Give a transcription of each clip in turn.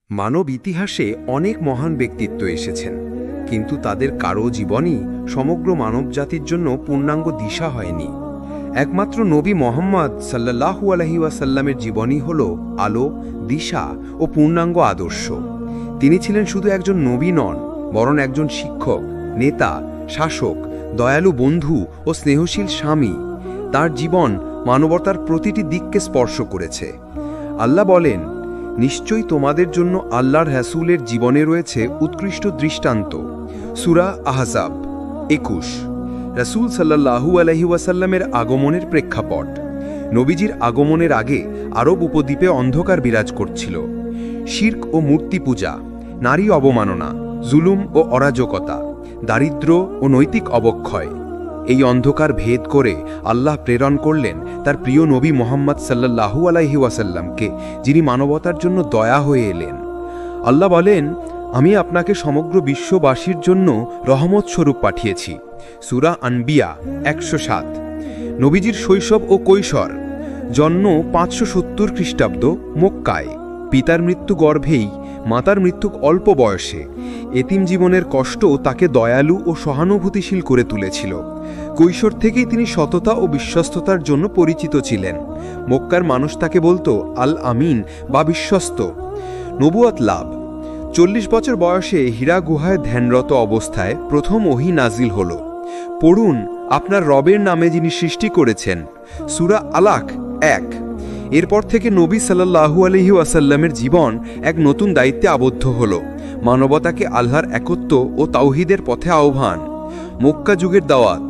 মানব ইতিহাসে অনেক মহান ব্যক্তিত্ব এসেছেন, কিন্তু তাদের কারো জীবনই সমগ্র মানবজাতির জন্য পূর্ণাঙ্গ দিশা হয়নি। একমাত্র নবী মুহাম্মদ সাল্লাল্লাহু আলাইহি ওয়াসাল্লামের জীবনই হল আলো, দিশা ও পূর্ণাঙ্গ আদর্শ। তিনি ছিলেন শুধু একজন নবী নন, বরং একজন শিক্ষক, নেতা, শাসক, দয়ালু বন্ধু ও স্নেহশীল স্বামী। তার জীবন মানবতার প্রতিটি দিককে স্পর্শ করেছে। আল্লাহ বলেন, নিশ্চয়ই তোমাদের জন্য আল্লাহর রাসূলের জীবনে রয়েছে উৎকৃষ্ট দৃষ্টান্ত। সূরা আহজাব ২১। রাসূল সাল্লাল্লাহু আলাইহি ওয়াসাল্লামের আগমনের প্রেক্ষাপট। নবীজির আগমনের আগে আরব উপদ্বীপে অন্ধকার বিরাজ করছিল। শিরক ও মূর্তি পূজা, নারী অবমাননা, জুলুম ও অরাজকতা, দারিদ্র্য ও নৈতিক অবক্ষয়। এই অন্ধকার ভেদ করে আল্লাহ প্রেরণ করলেন তার প্রিয় নবী মুহাম্মদ সাল্লাল্লাহু আলাইহি ওয়াসাল্লামকে, যিনি মানবতার জন্য দয়া হয়ে এলেন। আল্লাহ বলেন, আমি আপনাকে সমগ্র বিশ্ববাসীর জন্য রহমত স্বরূপ পাঠিয়েছি। সূরা আনবিয়া ১০৭। নবীজির শৈশব ও কৈশোর। জন্ম ৫৭০ খ্রিস্টাব্দ মক্কায়। পিতার মৃত্যু গর্ভেই, মাতার মৃত্যু অল্প বয়সে। এতিম জীবনের কষ্ট তাকে দয়ালু ও সহানুভূতিশীল করে তুলেছিল। কৈশোর থেকেই তিনি সততা ও বিশ্বস্ততার জন্য পরিচিত ছিলেন। মক্কার মানুষ তাকে বলতো আল আমিন বা বিশ্বস্ত। নবুয়ত লাভ। ৪০ বছর বয়সে হীরা গুহায় ধ্যানরত অবস্থায় প্রথম ওহী নাজিল হল। পড়ুন, আপনার রবের নামে যিনি সৃষ্টি করেছেন। সূরা আলাক ১। এরপর থেকে নবী সাল্লাল্লাহু আলাইহি ওয়াসাল্লামের জীবন এক নতুন দায়িত্বে আবদ্ধ হল। মানবতাকে আল্লাহর একত্ব ও তাওহীদের পথে আহ্বান। মক্কা যুগের দাওয়াত।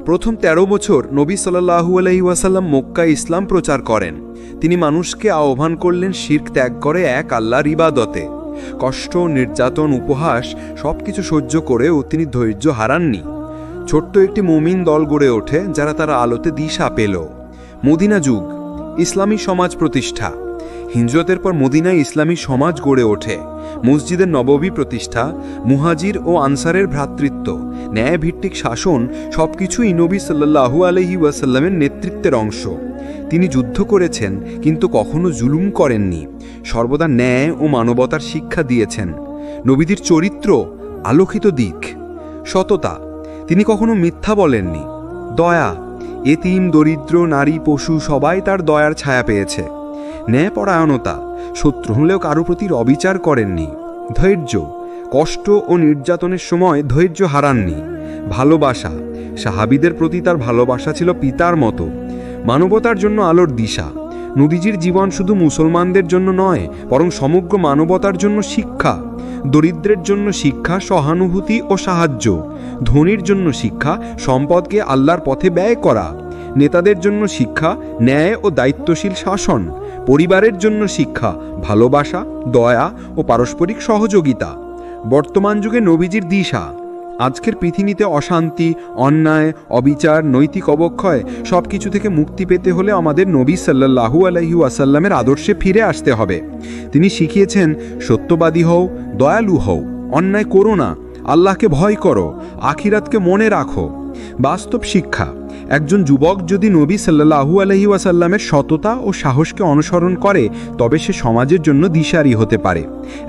প্রথম ১৩ বছর নবী সাল্লাল্লাহু আলাইহি ওয়াসাল্লাম মক্কায় ইসলাম প্রচার করেন। তিনি মানুষকে আহ্বান করলেন শিরক ত্যাগ করে এক আল্লাহর ইবাদতে। কষ্ট, নির্যাতন, উপহাস সবকিছু সহ্য করেও তিনি ধৈর্য হারাননি। ছোট্ট একটি মুমিন দল গড়ে ওঠে, যারা তার আলোতে দিশা পেল। মদিনা যুগ। ইসলামী সমাজ প্রতিষ্ঠা। হিজরতের পর মদিনায় ইসলামী সমাজ গড়ে ওঠে। মসজিদের নববী প্রতিষ্ঠা, মুহাজির ও আনসারের ভ্রাতৃত্ব, ন্যায়ভিত্তিক শাসন সবকিছুই নবী সাল্লাল্লাহু আলাইহি ওয়াসাল্লামের নেতৃত্বের অংশ। তিনি যুদ্ধ করেছেন, কিন্তু কখনো জুলুম করেননি। সর্বদা ন্যায় ও মানবতার শিক্ষা দিয়েছেন। নবীদের চরিত্র, আলোকিত দিক। সততা। তিনি কখনো মিথ্যা বলেননি। দয়া। এতিম, দরিদ্র, নারী, পশু সবাই তার দয়ার ছায়া পেয়েছে। ন্যায়পরায়ণতা। শত্রু হলেও কারো প্রতি অবিচার করেননি। ধৈর্য। কষ্ট ও নির্যাতনের সময় ধৈর্য হারাননি। ভালোবাসা। সাহাবীদের প্রতি তার ভালোবাসা ছিল পিতার মতো। মানবতার জন্য আলোর দিশা। নবীজির জীবন শুধু মুসলমানদের জন্য নয়, বরং সমগ্র মানবতার জন্য শিক্ষা। দরিদ্রের জন্য শিক্ষা, সহানুভূতি ও সাহায্য। ধনীর জন্য শিক্ষা, সম্পদকে আল্লাহর পথে ব্যয় করা। নেতাদের জন্য শিক্ষা, ন্যায় ও দায়িত্বশীল শাসন। পরিবারের জন্য শিক্ষা, ভালোবাসা, দয়া ও পারস্পরিক সহযোগিতা। বর্তমান যুগে নবীজির দিশা। আজকের পৃথিবীতে অশান্তি, অন্যায়, অবিচার, নৈতিক অবক্ষয় সবকিছু থেকে মুক্তি পেতে হলে আমাদের নবী সাল্লাল্লাহু আলাইহি ওয়াসাল্লামের আদর্শে ফিরে আসতে হবে। তিনি শিখিয়েছেন, সত্যবাদী হও, দয়ালু হও, অন্যায় করো না, আল্লাহকে ভয় করো, আখিরাতকে মনে রাখো। বাস্তব শিক্ষা। একজন যুবক যদি নবী সাল্লাল্লাহু আলাইহি ওয়াসাল্লামের সততা ও সাহসকে অনুসরণ করে, তবে সে সমাজের জন্য দিশারি হতে পারে।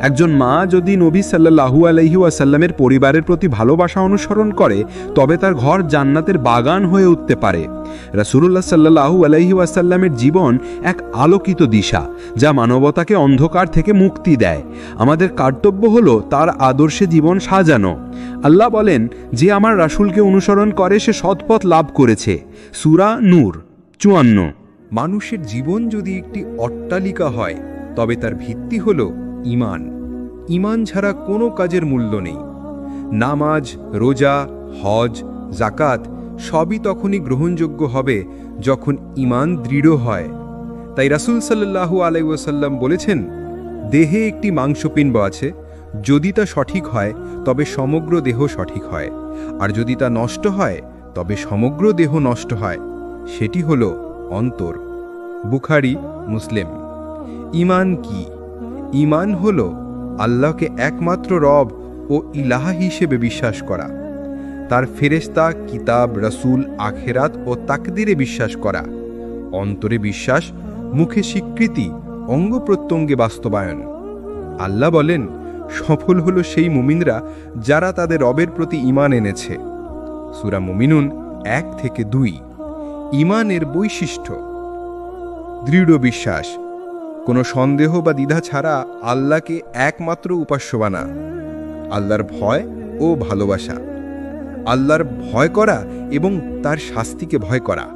একজন মা যদি নবী সাল্লাল্লাহু আলাইহি ওয়াসাল্লামের পরিবারের প্রতি ভালোবাসা অনুসরণ করে, তবে তার ঘর জান্নাতের বাগান হয়ে উঠতে পারে। রাসূলুল্লাহ সাল্লাল্লাহু আলাইহি ওয়াসাল্লামের জীবন এক আলোকিত দিশা, যা মানবতাকে অন্ধকার থেকে মুক্তি দেয়। আমাদের কর্তব্য হলো তার আদর্শে জীবন সাজানো। আল্লাহ বলেন, যে আমার রাসূলকে অনুসরণ করে সে সৎপথ লাভ করেছে। সূরা নূর ৫৪। মানুষের জীবন যদি একটি অট্টালিকা হয়, তবে তার ভিত্তি হল ঈমান। ঈমান ছাড়া কোনো কাজের মূল্য নেই। নামাজ, রোজা, হজ, যাকাত সবই তখনই গ্রহণযোগ্য হবে যখন ঈমান দৃঢ় হয়। তাই রাসূল সাল্লাল্লাহু আলাইহি ওয়াসাল্লাম বলেছেন, দেহে একটি মাংসপিণ্ড আছে, যদি তা সঠিক হয় তবে সমগ্র দেহ সঠিক হয়, আর যদি তা নষ্ট হয় তবে সমগ্র দেহ নষ্ট হয়। সেটি হল অন্তর। বুখারী, মুসলিম। ঈমান কি? ঈমান হল আল্লাহকে একমাত্র রব ও ইলাহা হিসেবে বিশ্বাস করা, তার ফেরেশতা, কিতাব, রাসূল, আখিরাত ও তাকদীরে বিশ্বাস করা। অন্তরে বিশ্বাস, মুখে স্বীকৃতি, অঙ্গ প্রত্যঙ্গে বাস্তবায়ন। আল্লাহ বলেন, সফল হলো সেই মুমিনরা যারা তাদের রবের প্রতি ঈমান এনেছে। সূরা মুমিনুন 1-2। ঈমানের বৈশিষ্ট্য: দৃঢ় বিশ্বাস, কোনো সন্দেহ বা দ্বিধা ছাড়া আল্লাহকে একমাত্র উপাস্য মানা। আল্লাহর ভয় ও ভালোবাসা, আল্লাহর ভয় করা এবং তার শাস্তিকে ভয় করা।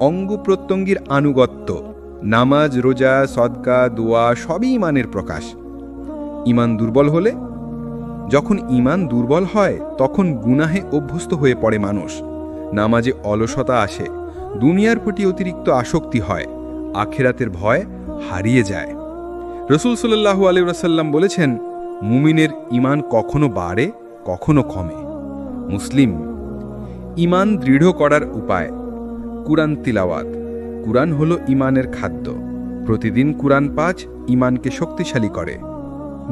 অঙ্গ প্রত্যঙ্গের আনুগত্য, নামাজ, রোজা, সদকা, দোয়া সবই ঈমানের প্রকাশ। ঈমান দুর্বল হলে, যখন ঈমান দুর্বল হয় তখন গুনাহে অভ্যস্ত হয়ে পড়ে মানুষ। নামাজে অলসতা আসে, দুনিয়ার প্রতি অতিরিক্ত আসক্তি হয়, আখিরাতের ভয় হারিয়ে যায়। রাসূল সাল্লাল্লাহু আলাইহি ওয়াসাল্লাম বলেছেন, মুমিনের ঈমান কখনো বাড়ে, কখনো কমে। মুসলিম। ঈমান দৃঢ় করার উপায়: কুরআন তিলাওয়াত। কুরআন হলো ঈমানের খাদ্য। প্রতিদিন কুরআন পাঠ ঈমানকে শক্তিশালী করে।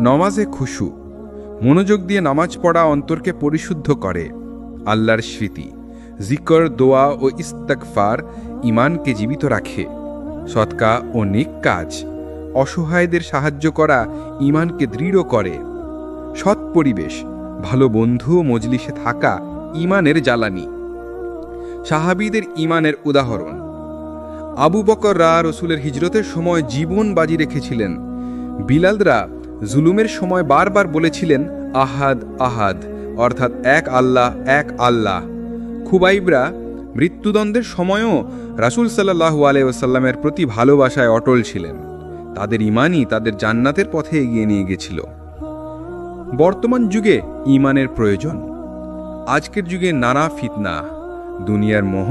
নমাজে খুশু, মনোযোগ দিয়ে নামাজ পড়া অন্তরকে পরিশুদ্ধ করে। আল্লাহর স্মৃতি, জিকর, দোয়া ও ইস্তিগফার ঈমানকে জীবিত রাখে। সদকা ও নেক কাজ, অসহায়দের সাহায্য করা ঈমানকে দৃঢ় করে। সৎ পরিবেশ, ভালো বন্ধু ও মজলিসে থাকা ঈমানের জ্বালানি। সাহাবীদের ঈমানের উদাহরণ: আবু বকর রাসূলের হিজরতের সময় জীবন বাজি রেখেছিলেন। বিলালরা জুলুমের সময় বারবার বলেছিলেন, আহাদ আহাদ, অর্থাৎ এক আল্লাহ, এক আল্লাহ। খুবাইবরা মৃত্যুদণ্ডের সময়ও রাসূল সাল্লাল্লাহু আলাইহি ওয়াসাল্লামের প্রতি ভালোবাসায় অটল ছিলেন। তাদের ঈমানই তাদের জান্নাতের পথে এগিয়ে নিয়ে গেছিল। বর্তমান যুগে ঈমানের প্রয়োজন। আজকের যুগে নানা ফিতনা, দুনিয়ার মোহ,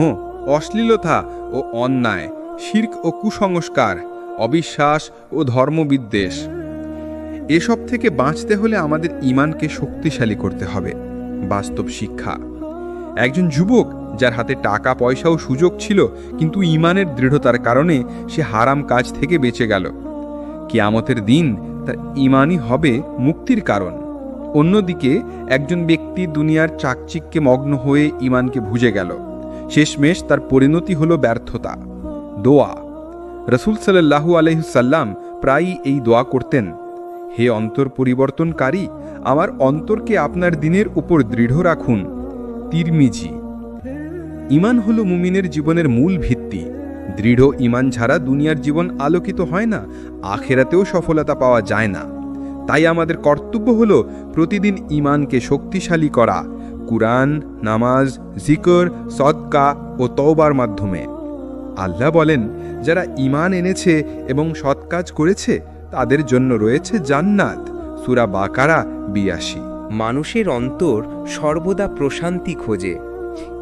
অশ্লীলতা ও অন্যায়, শিরক ও কুসংস্কার, অবিশ্বাস ও ধর্মবিদ্বেষ, এসব থেকে বাঁচতে হলে আমাদের ঈমানকে শক্তিশালী করতে হবে। বাস্তব শিক্ষা: একজন যুবক যার হাতে টাকা পয়সা ও সুযোগ ছিল, কিন্তু ঈমানের দৃঢ়তার কারণে সে হারাম কাজ থেকে বেঁচে গেল। কিয়ামতের দিন তার ঈমানই হবে মুক্তির কারণ। অন্যদিকে একজন ব্যক্তি দুনিয়ার চাকচিক্যে মগ্ন হয়ে ঈমানকে ভুলে গেল, শেষমেশ তার পরিণতি হলো ব্যর্থতা। দোয়া: রাসূল সাল্লাল্লাহু আলাইহি সাল্লাম প্রায়ই এই দোয়া করতেন, হে অন্তর পরিবর্তনকারী, আমার অন্তরকে আপনার দ্বীনের উপর দৃঢ় রাখুন। তিরমিজি। ঈমান হলো মুমিনের জীবনের মূল ভিত্তি। দৃঢ় ঈমান ছাড়া দুনিয়ার জীবন আলোকিত হয় না, আখিরাতেও সফলতা পাওয়া যায় না। তাই আমাদের কর্তব্য হলো প্রতিদিন ঈমানকে শক্তিশালী করা, কুরআন, নামাজ, জিকর, সদকা ও তওবার মাধ্যমে। আল্লাহ বলেন, যারা ঈমান এনেছে এবং সৎ কাজ করেছে তাদের জন্য রয়েছে জান্নাত। সূরা বাকারা ৮২। মানুষের অন্তর সর্বদা প্রশান্তি খোঁজে।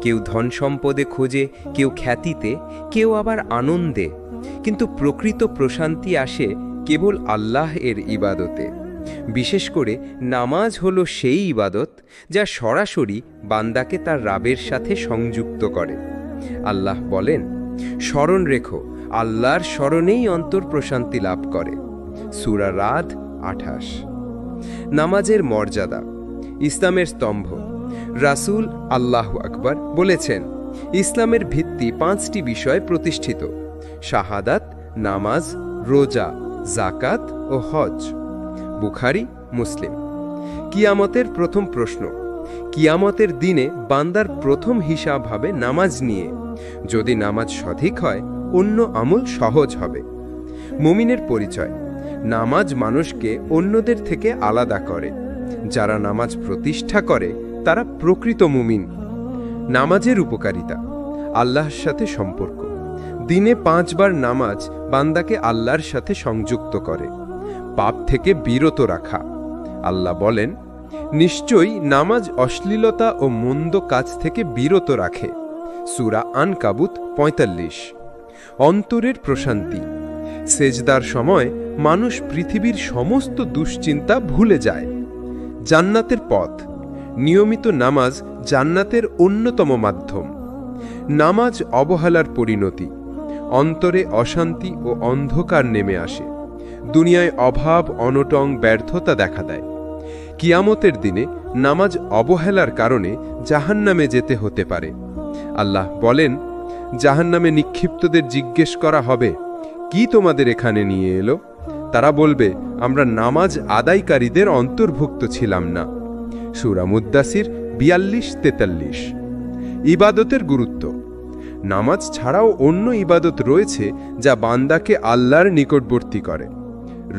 কেউ ধন সম্পদে খোঁজে, কেউ খ্যাতিতে, কেউ আবার আনন্দে। কিন্তু প্রকৃত প্রশান্তি আসে কেবল আল্লাহ এর ইবাদতে। বিশেষ করে নামাজ হলো সেই ইবাদত যা সরাসরি বান্দাকে তার রাবের সাথে সংযুক্ত করে। আল্লাহ বলেন, স্মরণ রেখো, আল্লাহর স্মরণেই অন্তর প্রশান্তি লাভ করে। সূরা রাদ ২৮। নামাজের মর্যাদা। ইসলামের স্তম্ভ। রাসূল আল্লাহু আকবার বলেছেন, ইসলামের ভিত্তি ৫টি বিষয়ে প্রতিষ্ঠিত: শাহাদাত, নামাজ, রোজা, যাকাত ও হজ। বুখারী, মুসলিম। কিয়ামতের প্রথম প্রশ্ন। কিয়ামতের দিনে বান্দার প্রথম হিসাব হবে নামাজ নিয়ে। যদি নামাজ সঠিক হয়, অন্য আমল সহজ হবে। মুমিনের পরিচয়। নামাজ মানুষকে অন্যদের থেকে আলাদা করে। যারা নামাজ প্রতিষ্ঠা করে তারা প্রকৃত মুমিন। নামাজের উপকারিতা। আল্লাহর সাথে সম্পর্ক। দিনে ৫ বার নামাজ বান্দাকে আল্লাহর সাথে সংযুক্ত করে। পাপ থেকে বিরত রাখা। আল্লাহ বলেন, নিশ্চয়ই নামাজ অশ্লীলতা ও মন্দ কাজ থেকে বিরত রাখে। সূরা আনকাবুত ৪৫। অন্তরের প্রশান্তি। সেজদার সময় মানুষ পৃথিবীর সমস্ত দুশ্চিন্তা ভুলে যায়। জান্নাতের পথ। নিয়মিত নামাজ জান্নাতের অন্যতম মাধ্যম। নামাজ অবহেলার পরিণতি। অন্তরে অশান্তি ও অন্ধকার নেমে আসে। দুনিয়ায় অভাব, অনটন, ব্যর্থতা দেখা দেয়। কিয়ামতের দিনে নামাজ অবহেলার কারণে জাহান্নামে যেতে হতে পারে। আল্লাহ বলেন, জাহান্নামে নিক্ষিপ্তদের জিজ্ঞেস করা হবে, কি তোমাদের এখানে নিয়ে এলো? তারা বলবে, আমরা নামাজ আদায়কারীদের অন্তর্ভুক্ত ছিলাম না। সূরা মুদ্দাসির 42-43। ইবাদতের গুরুত্ব। নামাজ ছাড়াও অন্য ইবাদত রয়েছে যা বান্দাকে আল্লাহর নিকটবর্তী করে।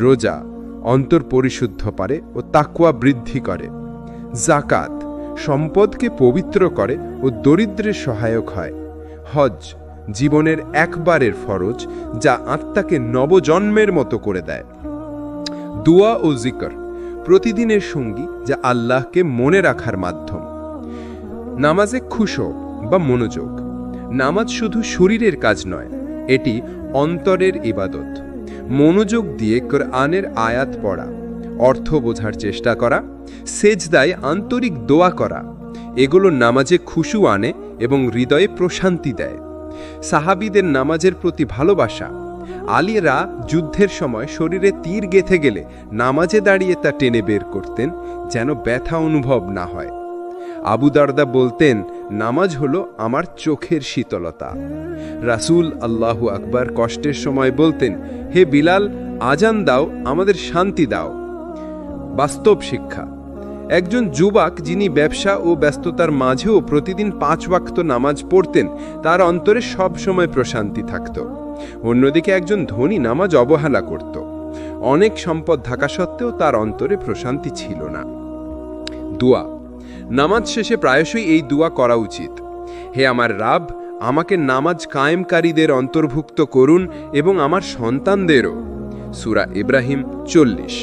রোজা অন্তর পরিশুদ্ধ করে ও তাকওয়া বৃদ্ধি করে। যাকাত সম্পদকে পবিত্র করে ও দরিদ্রের সহায়ক হয়। হজ জীবনের একবারের ফরজ যা আত্মাকে নবজন্মের মতো করে দেয়। দোয়া ও জিকর প্রতিদিনের সঙ্গী যা আল্লাহকে মনে রাখার মাধ্যম। নামাজে খুশু বা মনোযোগ। নামাজ শুধু শরীরের কাজ নয়, এটি অন্তরের ইবাদত। মনোযোগ দিয়ে কোরআনের আয়াত পড়া, অর্থ বোঝার চেষ্টা করা, সেজদায় আন্তরিক দোয়া করা, এগুলো নামাজে খুশু আনে এবং হৃদয়ে প্রশান্তি দেয়। সাহাবীদের নামাজের প্রতি ভালোবাসা। আলীরা যুদ্ধের সময় শরীরে তীর গেঁথে গেলে নামাজে দাঁড়িয়ে তা টেনে বের করতেন যেন ব্যথা অনুভব না হয়। আবু দারদা বলতেন, নামাজ হলো আমার চোখের শীতলতা। রাসূল আল্লাহু আকবার কষ্টের সময় বলতেন, হে বিলাল, আজান দাও, আমাদের শান্তি দাও। বাস্তব শিক্ষা। একজন যুবক যিনি ব্যবসা ও ব্যস্ততার মাঝেও প্রতিদিন 5 ওয়াক্ত নামাজ পড়তেন, তার অন্তরে সব সময় প্রশান্তি থাকত। অন্যদিকে একজন ধনী নামাজ অবহেলা করত। অনেক সম্পদ থাকা সত্ত্বেও তার অন্তরে প্রশান্তি ছিল না। দোয়া। নামাজ শেষে প্রায়শই এই দোয়া করা উচিত। হে আমার রাব, আমাকে নামাজ কায়েমকারীদের অন্তর্ভুক্ত করুন এবং আমার সন্তানদেরও। সূরা ইব্রাহিম 40।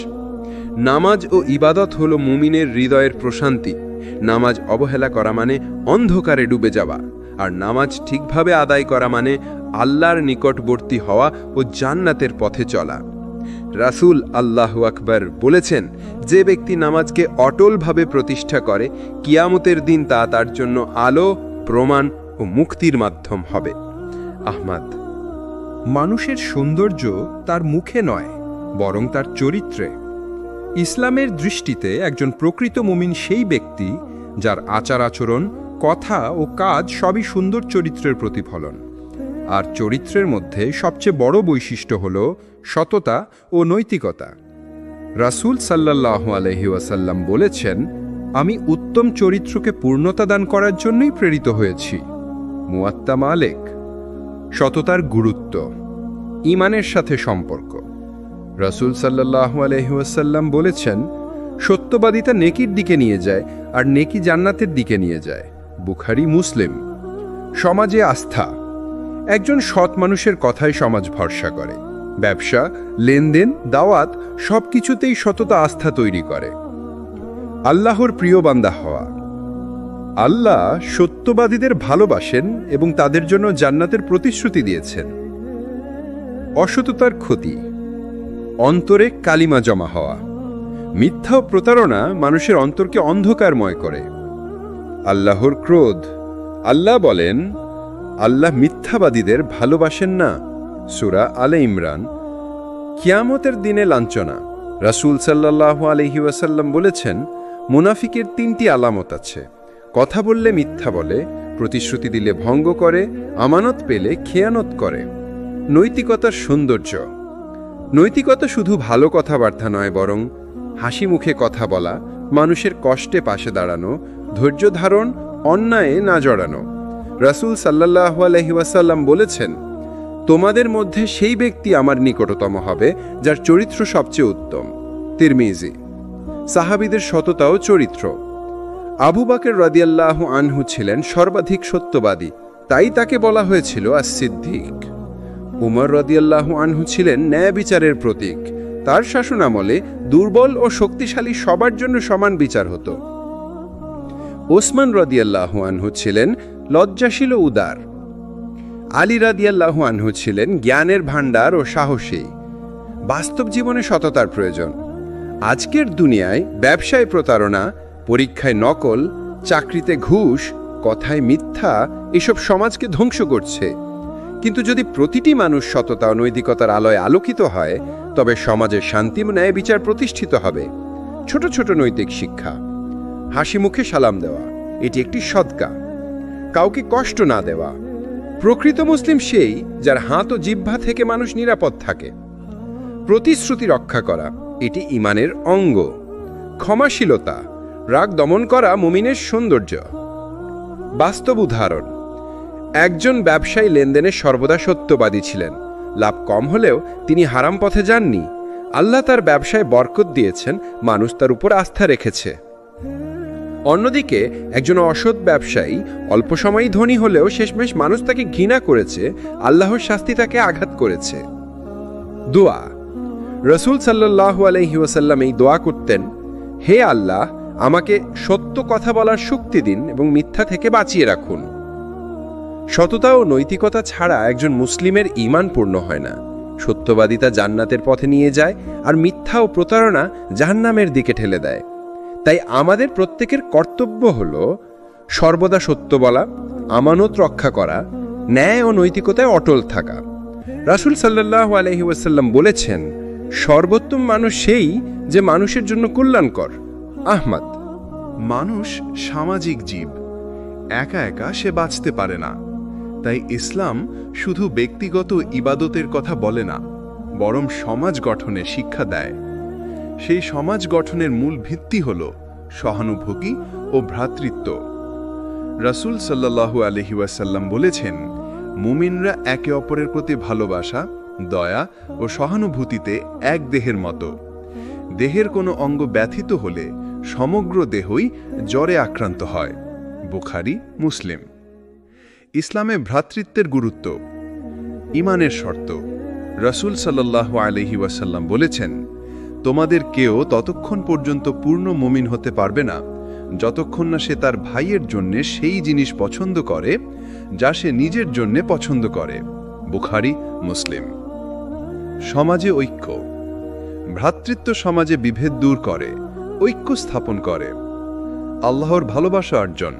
নামাজ ও ইবাদত হলো মুমিনের হৃদয়ের প্রশান্তি। নামাজ অবহেলা করা মানে অন্ধকারে ডুবে যাওয়া, আর নামাজ ঠিকভাবে আদায় করা মানে আল্লাহর নিকটবর্তী হওয়া ও জান্নাতের পথে চলা। রাসূল আল্লাহু আকবার বলেছেন, যে ব্যক্তি নামাজকে অটলভাবে প্রতিষ্ঠা করে, কিয়ামতের দিন তা তার জন্য আলো, প্রমাণ ও মুক্তির মাধ্যম হবে। আহমদ। মানুষের সৌন্দর্য তার মুখে নয়, বরং তার চরিত্রে। ইসলামের দৃষ্টিতে একজন প্রকৃত মুমিন সেই ব্যক্তি যার আচার আচরণ, কথা ও কাজ সবই সুন্দর চরিত্রের প্রতিফলন। আর চরিত্রের মধ্যে সবচেয়ে বড় বৈশিষ্ট্য হল সততা ও নৈতিকতা। রাসূল সাল্লাল্লাহু আলাইহি ওয়াসাল্লাম বলেছেন, আমি উত্তম চরিত্রকে পূর্ণতা দান করার জন্যই প্রেরিত হয়েছি। মুয়াত্তা মালিক। সততার গুরুত্ব। ঈমানের সাথে সম্পর্ক। রাসূল সাল্লাল্লাহু আলাইহি ওয়াসাল্লাম বলেছেন, সত্যবাদিতা নেকির দিকে নিয়ে যায় আর নেকি জান্নাতের দিকে নিয়ে যায়। বুখারী, মুসলিম। সমাজে আস্থা। একজন সৎ মানুষের কথায় সমাজ ভরসা করে। ব্যবসা, লেনদেন, দাওয়াত সবকিছুতেই সততা আস্থা তৈরি করে। আল্লাহর প্রিয় বান্দা হওয়া। আল্লাহ সত্যবাদীদের ভালোবাসেন এবং তাদের জন্য জান্নাতের প্রতিশ্রুতি দিয়েছেন। অসততার ক্ষতি। অন্তরে কালিমা জমা হওয়া। মিথ্যা ও প্রতারণা মানুষের অন্তরকে অন্ধকারময় করে। আল্লাহর ক্রোধ। আল্লাহ বলেন, আল্লাহ মিথ্যাবাদীদের ভালোবাসেন না। সূরা আলে ইমরান। কিয়ামতের দিনে লাঞ্ছনা। রাসূল সাল্লাল্লাহু আলাইহি ওয়াসাল্লাম বলেছেন, মুনাফিকের 3টি আলামত আছে। কথা বললে মিথ্যা বলে, প্রতিশ্রুতি দিলে ভঙ্গ করে, আমানত পেলে খেয়ানত করে। নৈতিকতার সৌন্দর্য। নৈতিকতা শুধু ভালো কথাবার্তা নয়, বরং হাসি মুখে কথা বলা, মানুষের কষ্টে পাশে দাঁড়ানো, ধৈর্য ধারণ, অন্যায়ে না জড়ানো। রাসূল সাল্লাল্লাহু আলাইহি ওয়াসাল্লাম বলেছেন, তোমাদের মধ্যে সেই ব্যক্তি আমার নিকটতম হবে যার চরিত্র সবচেয়ে উত্তম। তিরমিজি। সাহাবীদের সততা ও চরিত্র। আবু বকর রাদিয়াল্লাহু আনহু ছিলেন সর্বাধিক সত্যবাদী, তাই তাকে বলা হয়েছিল আস-সিদ্দিক। উমর রাদিয়াল্লাহু আনহু ছিলেন ন্যায় বিচারের প্রতীক। তার শাসনামলে দুর্বল ও শক্তিশালী সবার জন্য সমান বিচার হতো। ওসমান রাদিয়াল্লাহু আনহু ছিলেন লজ্জাশীল ও উদার। আলী রাদিয়াল্লাহু আনহু ছিলেন জ্ঞানের ভাণ্ডার ও সাহসী। বাস্তব জীবনে সততার প্রয়োজন। আজকের দুনিয়ায় ব্যবসায় প্রতারণা, পরীক্ষায় নকল, চাকরিতে ঘুষ, কথায় মিথ্যা এসব সমাজকে ধ্বংস করছে। কিন্তু যদি প্রতিটি মানুষ সততা ও নৈতিকতার আলোয় আলোকিত হয়, তবে সমাজে শান্তি ও ন্যায় বিচার প্রতিষ্ঠিত হবে। ছোট ছোট নৈতিক শিক্ষা। হাসি মুখে সালাম দেওয়া, এটি একটি সদকা। কাউকে কষ্ট না দেওয়া। প্রকৃত মুসলিম সেই যার হাত ও জিহ্বা থেকে মানুষ নিরাপদ থাকে। প্রতিশ্রুতি রক্ষা করা এটি ঈমানের অঙ্গ। ক্ষমাশীলতা, রাগ দমন করা মুমিনের সৌন্দর্য। বাস্তব উদাহরণ: একজন ব্যবসায়ী লেনদেনে সর্বদা সত্যবাদী ছিলেন। লাভ কম হলেও তিনি হারাম পথে যাননি। আল্লাহ তার ব্যবসায় বরকত দিয়েছেন, মানুষ তার উপর আস্থা রেখেছে। অন্যদিকে একজন অসৎ ব্যবসায়ী অল্প সময়ই ধনী হলেও শেষমেশ মানুষ তাকে ঘৃণা করেছে, আল্লাহর শাস্তি তাকে আঘাত করেছে। দোয়া: রাসূল সাল্লাল্লাহু আলাইহি ওয়াসাল্লাম এই দোয়া করতেন, হে আল্লাহ, আমাকে সত্য কথা বলার শক্তি দিন এবং মিথ্যা থেকে বাঁচিয়ে রাখুন। সততা ও নৈতিকতা ছাড়া একজন মুসলিমের ঈমান পূর্ণ হয় না। সত্যবাদিতা জান্নাতের পথে নিয়ে যায়, আর মিথ্যা ও প্রতারণা জাহান্নামের দিকে ঠেলে দেয়। তাই আমাদের প্রত্যেকের কর্তব্য হল সর্বদা সত্য বলা, আমানত রক্ষা করা, ন্যায় ও নৈতিকতায় অটল থাকা। রাসূল সাল্লাল্লাহু আলাইহি ওয়াসাল্লাম বলেছেন, সর্বোত্তম মানুষ সেই যে মানুষের জন্য কল্যাণকর। আহমদ। মানুষ সামাজিক জীব, একা একা সে বাঁচতে পারে না। তাই ইসলাম শুধু ব্যক্তিগত ইবাদতের কথা বলে না, বরং সমাজ গঠনের শিক্ষা দেয়। সেই সমাজ গঠনের মূল ভিত্তি হল সহানুভূতি ও ভ্রাতৃত্ব। রাসূল সাল্লাল্লাহু আলাইহি ওয়াসাল্লাম বলেছেন, মুমিনরা একে অপরের প্রতি ভালোবাসা, দয়া ও সহানুভূতিতে এক দেহের মতো। দেহের কোনো অঙ্গ ব্যথিত হলে সমগ্র দেহই জ্বরে আক্রান্ত হয়। বুখারী, মুসলিম। ইসলামে ভ্রাতৃত্বের গুরুত্ব, ঈমানের শর্ত। রাসূল সাল্লাল্লাহু আলাইহি ওয়াসাল্লাম বলেছেন, তোমাদের কেউ ততক্ষণ পর্যন্ত পূর্ণ মুমিন হতে পারবে না যতক্ষণ না সে তার ভাইয়ের জন্য সেই জিনিস পছন্দ করে যা সে নিজের জন্য পছন্দ করে। বুখারী, মুসলিম। সমাজে ঐক্য। ভ্রাতৃত্ব সমাজে বিভেদ দূর করে, ঐক্য স্থাপন করে। আল্লাহর ভালোবাসা অর্জন।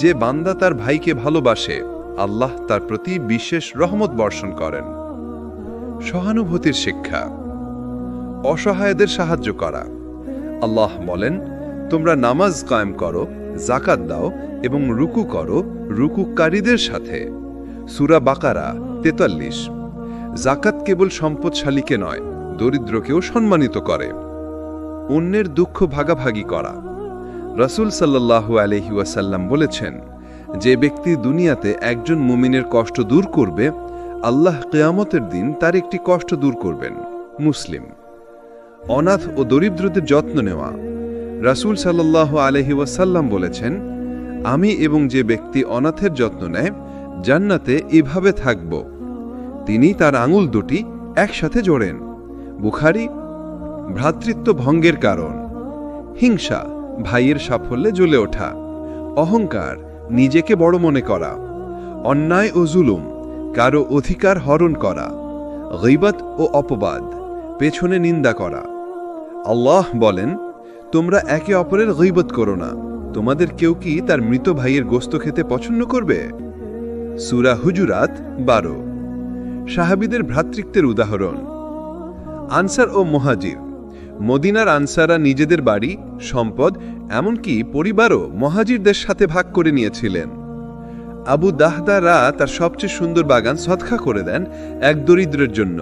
যে বান্দা তার ভাইকে ভালোবাসে, আল্লাহ তার প্রতি বিশেষ রহমত বর্ষণ করেন। সহানুভূতির শিক্ষা। অসহায়দের সাহায্য করা। আল্লাহ বলেন, তোমরা নামাজ কায়েম করো, যাকাত দাও এবং রুকু করো রুকুকারীদের সাথে। সূরা বাকারা ৪৩। যাকাত কেবল সম্পদশালীকে নয়, দরিদ্রকেও সম্মানিত করে। অন্যের দুঃখ ভাগাভাগি করা। রাসূল সাল্লাল্লাহু আলাইহি ওয়াসাল্লাম বলেছেন, যে ব্যক্তি দুনিয়াতে একজন মুমিনের কষ্ট দূর করবে, আল্লাহ কিয়ামতের দিন তার একটি কষ্ট দূর করবেন। মুসলিম। অনাথ ও দরিদ্রদের যত্ন নেওয়া। রাসূল সাল্লাল্লাহু আলাইহি ওয়াসাল্লাম বলেছেন, আমি এবং যে ব্যক্তি অনাথের যত্ন নেয় জান্নাতে এভাবে থাকব। তিনি তার আঙুল দুটি একসাথে জোড়েন। বুখারী। ভ্রাতৃত্ব ভঙ্গের কারণ। হিংসা, ভাইয়ের সাফল্যে জ্বলে ওঠা। অহংকার, নিজেকে বড় মনে করা। অন্যায় ও জুলুম, কারো অধিকার হরণ করা। গীবত ও অপবাদ, পেছনে নিন্দা করা। আল্লাহ বলেন, তোমরা একে অপরের গীবত করো না। তোমাদের কেউ কি তার মৃত ভাইয়ের গোশত খেতে পছন্দ করবে? সূরা হুজুরাত ১২। সাহাবীদের ভ্রাতৃত্বের উদাহরণ। আনসার ও মুহাজির। মদিনার আনসাররা নিজেদের বাড়ি, সম্পদ, এমনকি পরিবারও মুহাজিরদের সাথে ভাগ করে নিয়েছিলেন। আবু দাহদারা তার সবচেয়ে সুন্দর বাগান সদকা করে দেন এক দরিদ্রের জন্য।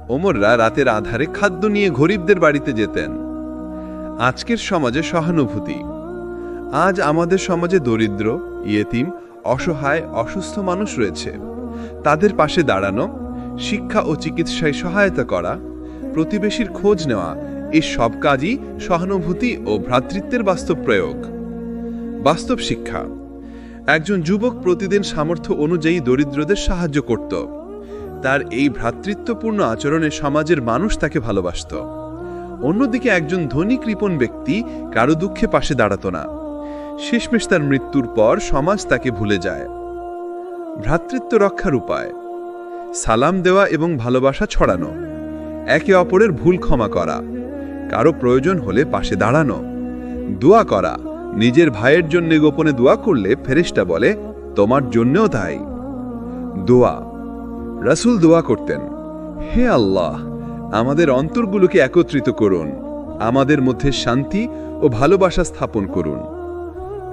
ওমররা রাতের আধারে খাদ্য নিয়ে গরিবদের বাড়িতে যেতেন। আজকের সমাজে সহানুভূতি। আজ আমাদের সমাজে দরিদ্র, ইয়েতিম, অসহায়, অসুস্থ মানুষ রয়েছে। তাদের পাশে দাঁড়ানো, শিক্ষা ও চিকিৎসায় সহায়তা করা, প্রতিবেশীর খোঁজ নেওয়া, এই সব কাজই সহানুভূতি ও ভ্রাতৃত্বের বাস্তব প্রয়োগ। বাস্তব শিক্ষা। একজন যুবক প্রতিদিন সামর্থ্য অনুযায়ী দরিদ্রদের সাহায্য করত। তার এই ভ্রাতৃত্বপূর্ণ আচরণে সমাজের মানুষ তাকে ভালোবাসত। অন্যদিকে একজন ধনী কৃপণ ব্যক্তি কারো দুঃখে পাশে দাঁড়াত না। শেষমেশ তার মৃত্যুর পর সমাজ তাকে ভুলে যায়। ভ্রাতৃত্ব রক্ষার উপায়। সালাম দেওয়া এবং ভালোবাসা ছড়ানো। একে অপরের ভুল ক্ষমা করা। কারো প্রয়োজন হলে পাশে দাঁড়ানো। দোয়া করা। নিজের ভাইয়ের জন্য গোপনে দোয়া করলে ফেরেশতা বলে, তোমার জন্যও তাই। দোয়া। রাসূল দোয়া করতেন, হে আল্লাহ, আমাদের অন্তরগুলোকে একত্রিত করুন, আমাদের মধ্যে শান্তি ও ভালোবাসা স্থাপন করুন।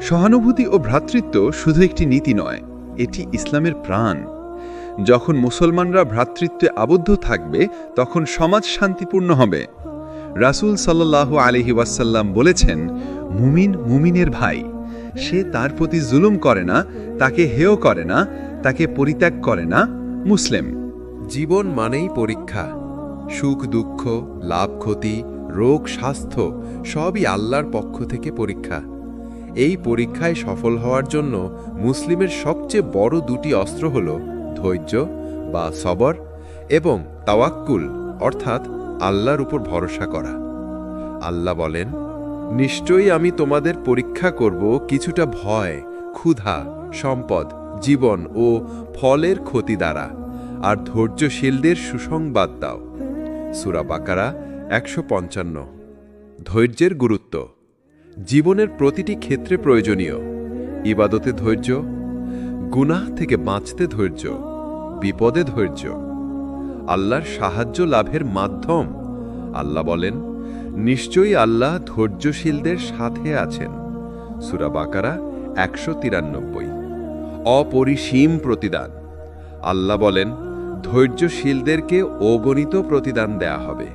সহানুভূতি ও ভ্রাতৃত্ব শুধু একটি নীতি নয়, এটি ইসলামের প্রাণ। যখন মুসলমানরা ভ্রাতৃত্বে আবদ্ধ থাকবে তখন সমাজ শান্তিপূর্ণ হবে। রাসূল সাল্লাল্লাহু আলাইহি ওয়াসাল্লাম বলেছেন, মুমিন মুমিনের ভাই, সে তার প্রতি জুলুম করে না, তাকে হেয় করে না, তাকে পরিত্যাগ করে না। মুসলিম। জীবন মানেই পরীক্ষা। সুখ দুঃখ, লাভ ক্ষতি, রোগ স্বাস্থ্য সবই আল্লাহর পক্ষ থেকে পরীক্ষা। এই পরীক্ষায় সফল হওয়ার জন্য মুসলিমের সবচেয়ে বড় দুটি অস্ত্র হল ধৈর্য বা সবর এবং তাওয়াক্কুল অর্থাৎ আল্লাহর উপর ভরসা করা। আল্লাহ বলেন, নিশ্চয়ই আমি তোমাদের পরীক্ষা করব কিছুটা ভয়, ক্ষুধা, সম্পদ, জীবন ও ফলের ক্ষতি দ্বারা, আর ধৈর্যশীলদের সুসংবাদ দাও। সূরা বাকারা ১৫৫। ধৈর্যের গুরুত্ব জীবনের প্রতিটি ক্ষেত্রে প্রয়োজনীয়। ইবাদতে ধৈর্য, গুনাহ থেকে বাঁচতে ধৈর্য, বিপদে ধৈর্য, আল্লাহর সাহায্য লাভের মাধ্যম। আল্লাহ বলেন, নিশ্চয়ই আল্লাহ ধৈর্যশীলদের সাথে আছেন। সূরা বাকারা ১৯৩। অপরিসীম প্রতিদান। আল্লাহ বলেন, ধৈর্যশীলদেরকে অগণিত প্রতিদান দেয়া হবে।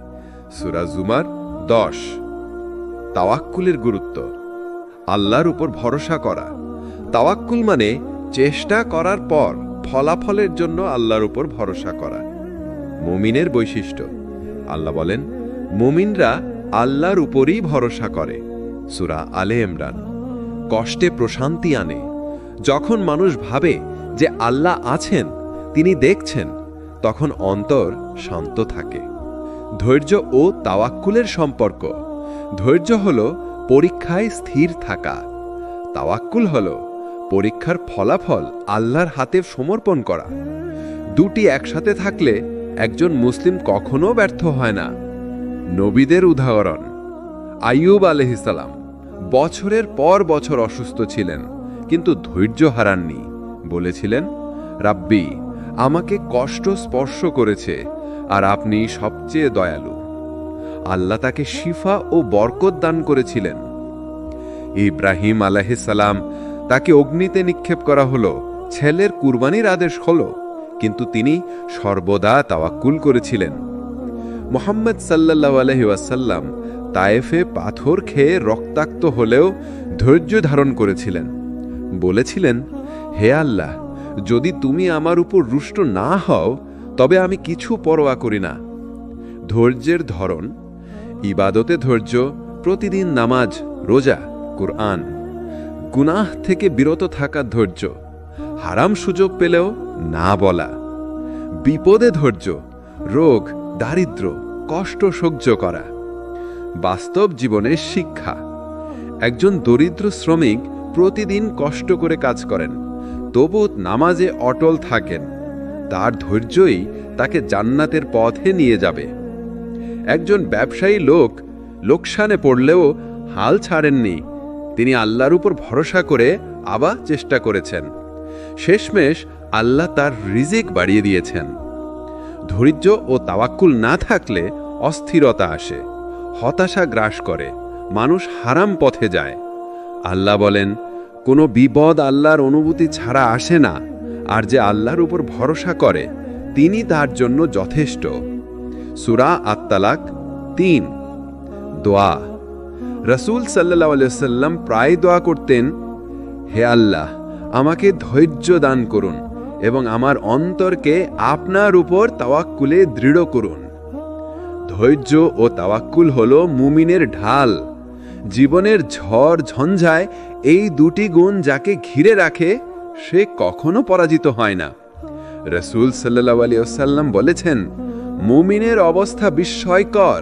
সূরা জুমার ১০। তাওয়াক্কুলের গুরুত্ব আল্লাহর উপর ভরসা করা। তাওয়াক্কুল মানে চেষ্টা করার পর ফলাফলের জন্য আল্লাহর উপর ভরসা করা। মুমিনের বৈশিষ্ট্য আল্লাহ বলেন, মুমিনরা আল্লাহর উপরই ভরসা করে। সূরা আলে ইমরান। কষ্টে প্রশান্তি আনে। যখন মানুষ ভাবে যে আল্লাহ আছেন, তিনি দেখছেন, তখন অন্তর শান্ত থাকে। ধৈর্য ও তাওয়াক্কুলের সম্পর্ক। ধৈর্য হল পরীক্ষায় স্থির থাকা। তাওয়াক্কুল হল পরীক্ষার ফলাফল আল্লাহর হাতে সমর্পণ করা। দুটি একসাথে থাকলে একজন মুসলিম কখনো ব্যর্থ হয় না। নবীদের উদাহরণ আইয়ুব আলাইহিস সালাম বছরের পর বছর অসুস্থ ছিলেন, কিন্তু ধৈর্য হারাননি। বলেছিলেন, রাব্বি, আমাকে কষ্ট স্পর্শ করেছে, আর আপনি সবচেয়ে দয়ালু। আল্লাহ তাকে শিফা ও বরকত দান করেছিলেন। ইব্রাহিম আলাইহিস সালাম, তাকে অগ্নিতে নিক্ষেপ করা হলো, ছেলের কুরবানির আদেশ হলো, কিন্তু তিনি সর্বদা তাওয়াক্কুল করেছিলেন। মুহাম্মদ সাল্লাল্লাহু আলাইহি ওয়াসাল্লাম তায়েফে পাথর খেয়ে রক্তাক্ত হলেও ধৈর্য ধারণ করেছিলেন। বলেছিলেন, হে আল্লাহ, যদি তুমি আমার উপর রুষ্ট না হও তবে আমি কিছু পরোয়া করি না। ধৈর্যের ধরন ইবাদতে ধৈর্য, প্রতিদিন নামাজ, রোজা, কুরআন। গুনাহ থেকে বিরত থাকার ধৈর্য, হারাম সুযোগ পেলেও না বলা। বিপদে ধৈর্য, রোগ, দারিদ্র্য, কষ্ট সহ্য করা। বাস্তব জীবনের শিক্ষা একজন দরিদ্র শ্রমিক প্রতিদিন কষ্ট করে কাজ করেন, তবু নামাজে অটল থাকেন। তার ধৈর্যই তাকে জান্নাতের পথে নিয়ে যাবে। একজন ব্যবসায়ী লোক লোকসানে পড়লেও হাল ছাড়েননি। তিনি আল্লাহর উপর ভরসা করে আবার চেষ্টা করেছেন। শেষমেশ আল্লাহ তার রিজিক বাড়িয়ে দিয়েছেন। ধৈর্য ও তাওয়াক্কুল না থাকলে অস্থিরতা আসে, হতাশা গ্রাস করে, মানুষ হারাম পথে যায়। আল্লাহ বলেন, কোনো বিপদ আল্লাহর অনুভূতি ছাড়া আসে না, আর যে আল্লাহর উপর ভরসা করে তিনি তার জন্য যথেষ্ট। সূরা আত-তালাক ৩। দোয়া রাসূল সাল্লাল্লাহু আলাইহি ওয়াসাল্লাম প্রায় দোয়া করতেন, হে আল্লাহ, আমাকে ধৈর্য দান করুন এবং আমার অন্তরকে আপনার উপর তাওয়াক্কুলে দৃঢ় করুন। ধৈর্য ও তাওয়াক্কুল হল মুমিনের ঢাল। জীবনের ঝড় ঝঞ্ঝায় এই দুটি গুণ যাকে ঘিরে রাখে, সে কখনো পরাজিত হয় না। রাসূল সাল্লাল্লাহু আলাইহি ওয়াসাল্লাম বলেছেন, মুমিনের অবস্থা বিস্ময়কর,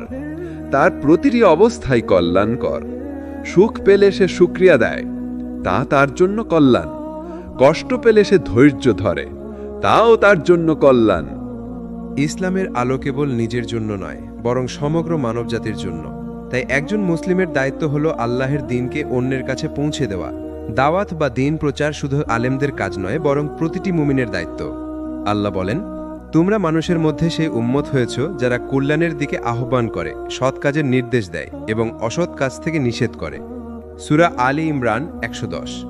তার প্রতিটি অবস্থাই কল্যাণকর। সুখ পেলে সে শুকরিয়া দেয়, তা তার জন্য কল্যাণ। কষ্ট পেলে সে ধৈর্য ধরে, তাও তার জন্য কল্যাণ। ইসলামের আলো কেবল নিজের জন্য নয়, বরং সমগ্র মানবজাতির জন্য। তাই একজন মুসলিমের দায়িত্ব হলো আল্লাহের দ্বীনকে অন্যের কাছে পৌঁছে দেওয়া। দাওয়াত বা দ্বীন প্রচার শুধু আলেমদের কাজ নয়, বরং প্রতিটি মুমিনের দায়িত্ব। আল্লাহ বলেন, তোমরা মানুষের মধ্যে সেই উম্মত হয়েছ যারা কল্যাণের দিকে আহ্বান করে, সৎ কাজের নির্দেশ দেয় এবং অসৎ কাজ থেকে নিষেধ করে। সূরা আলী ইমরান ১১০।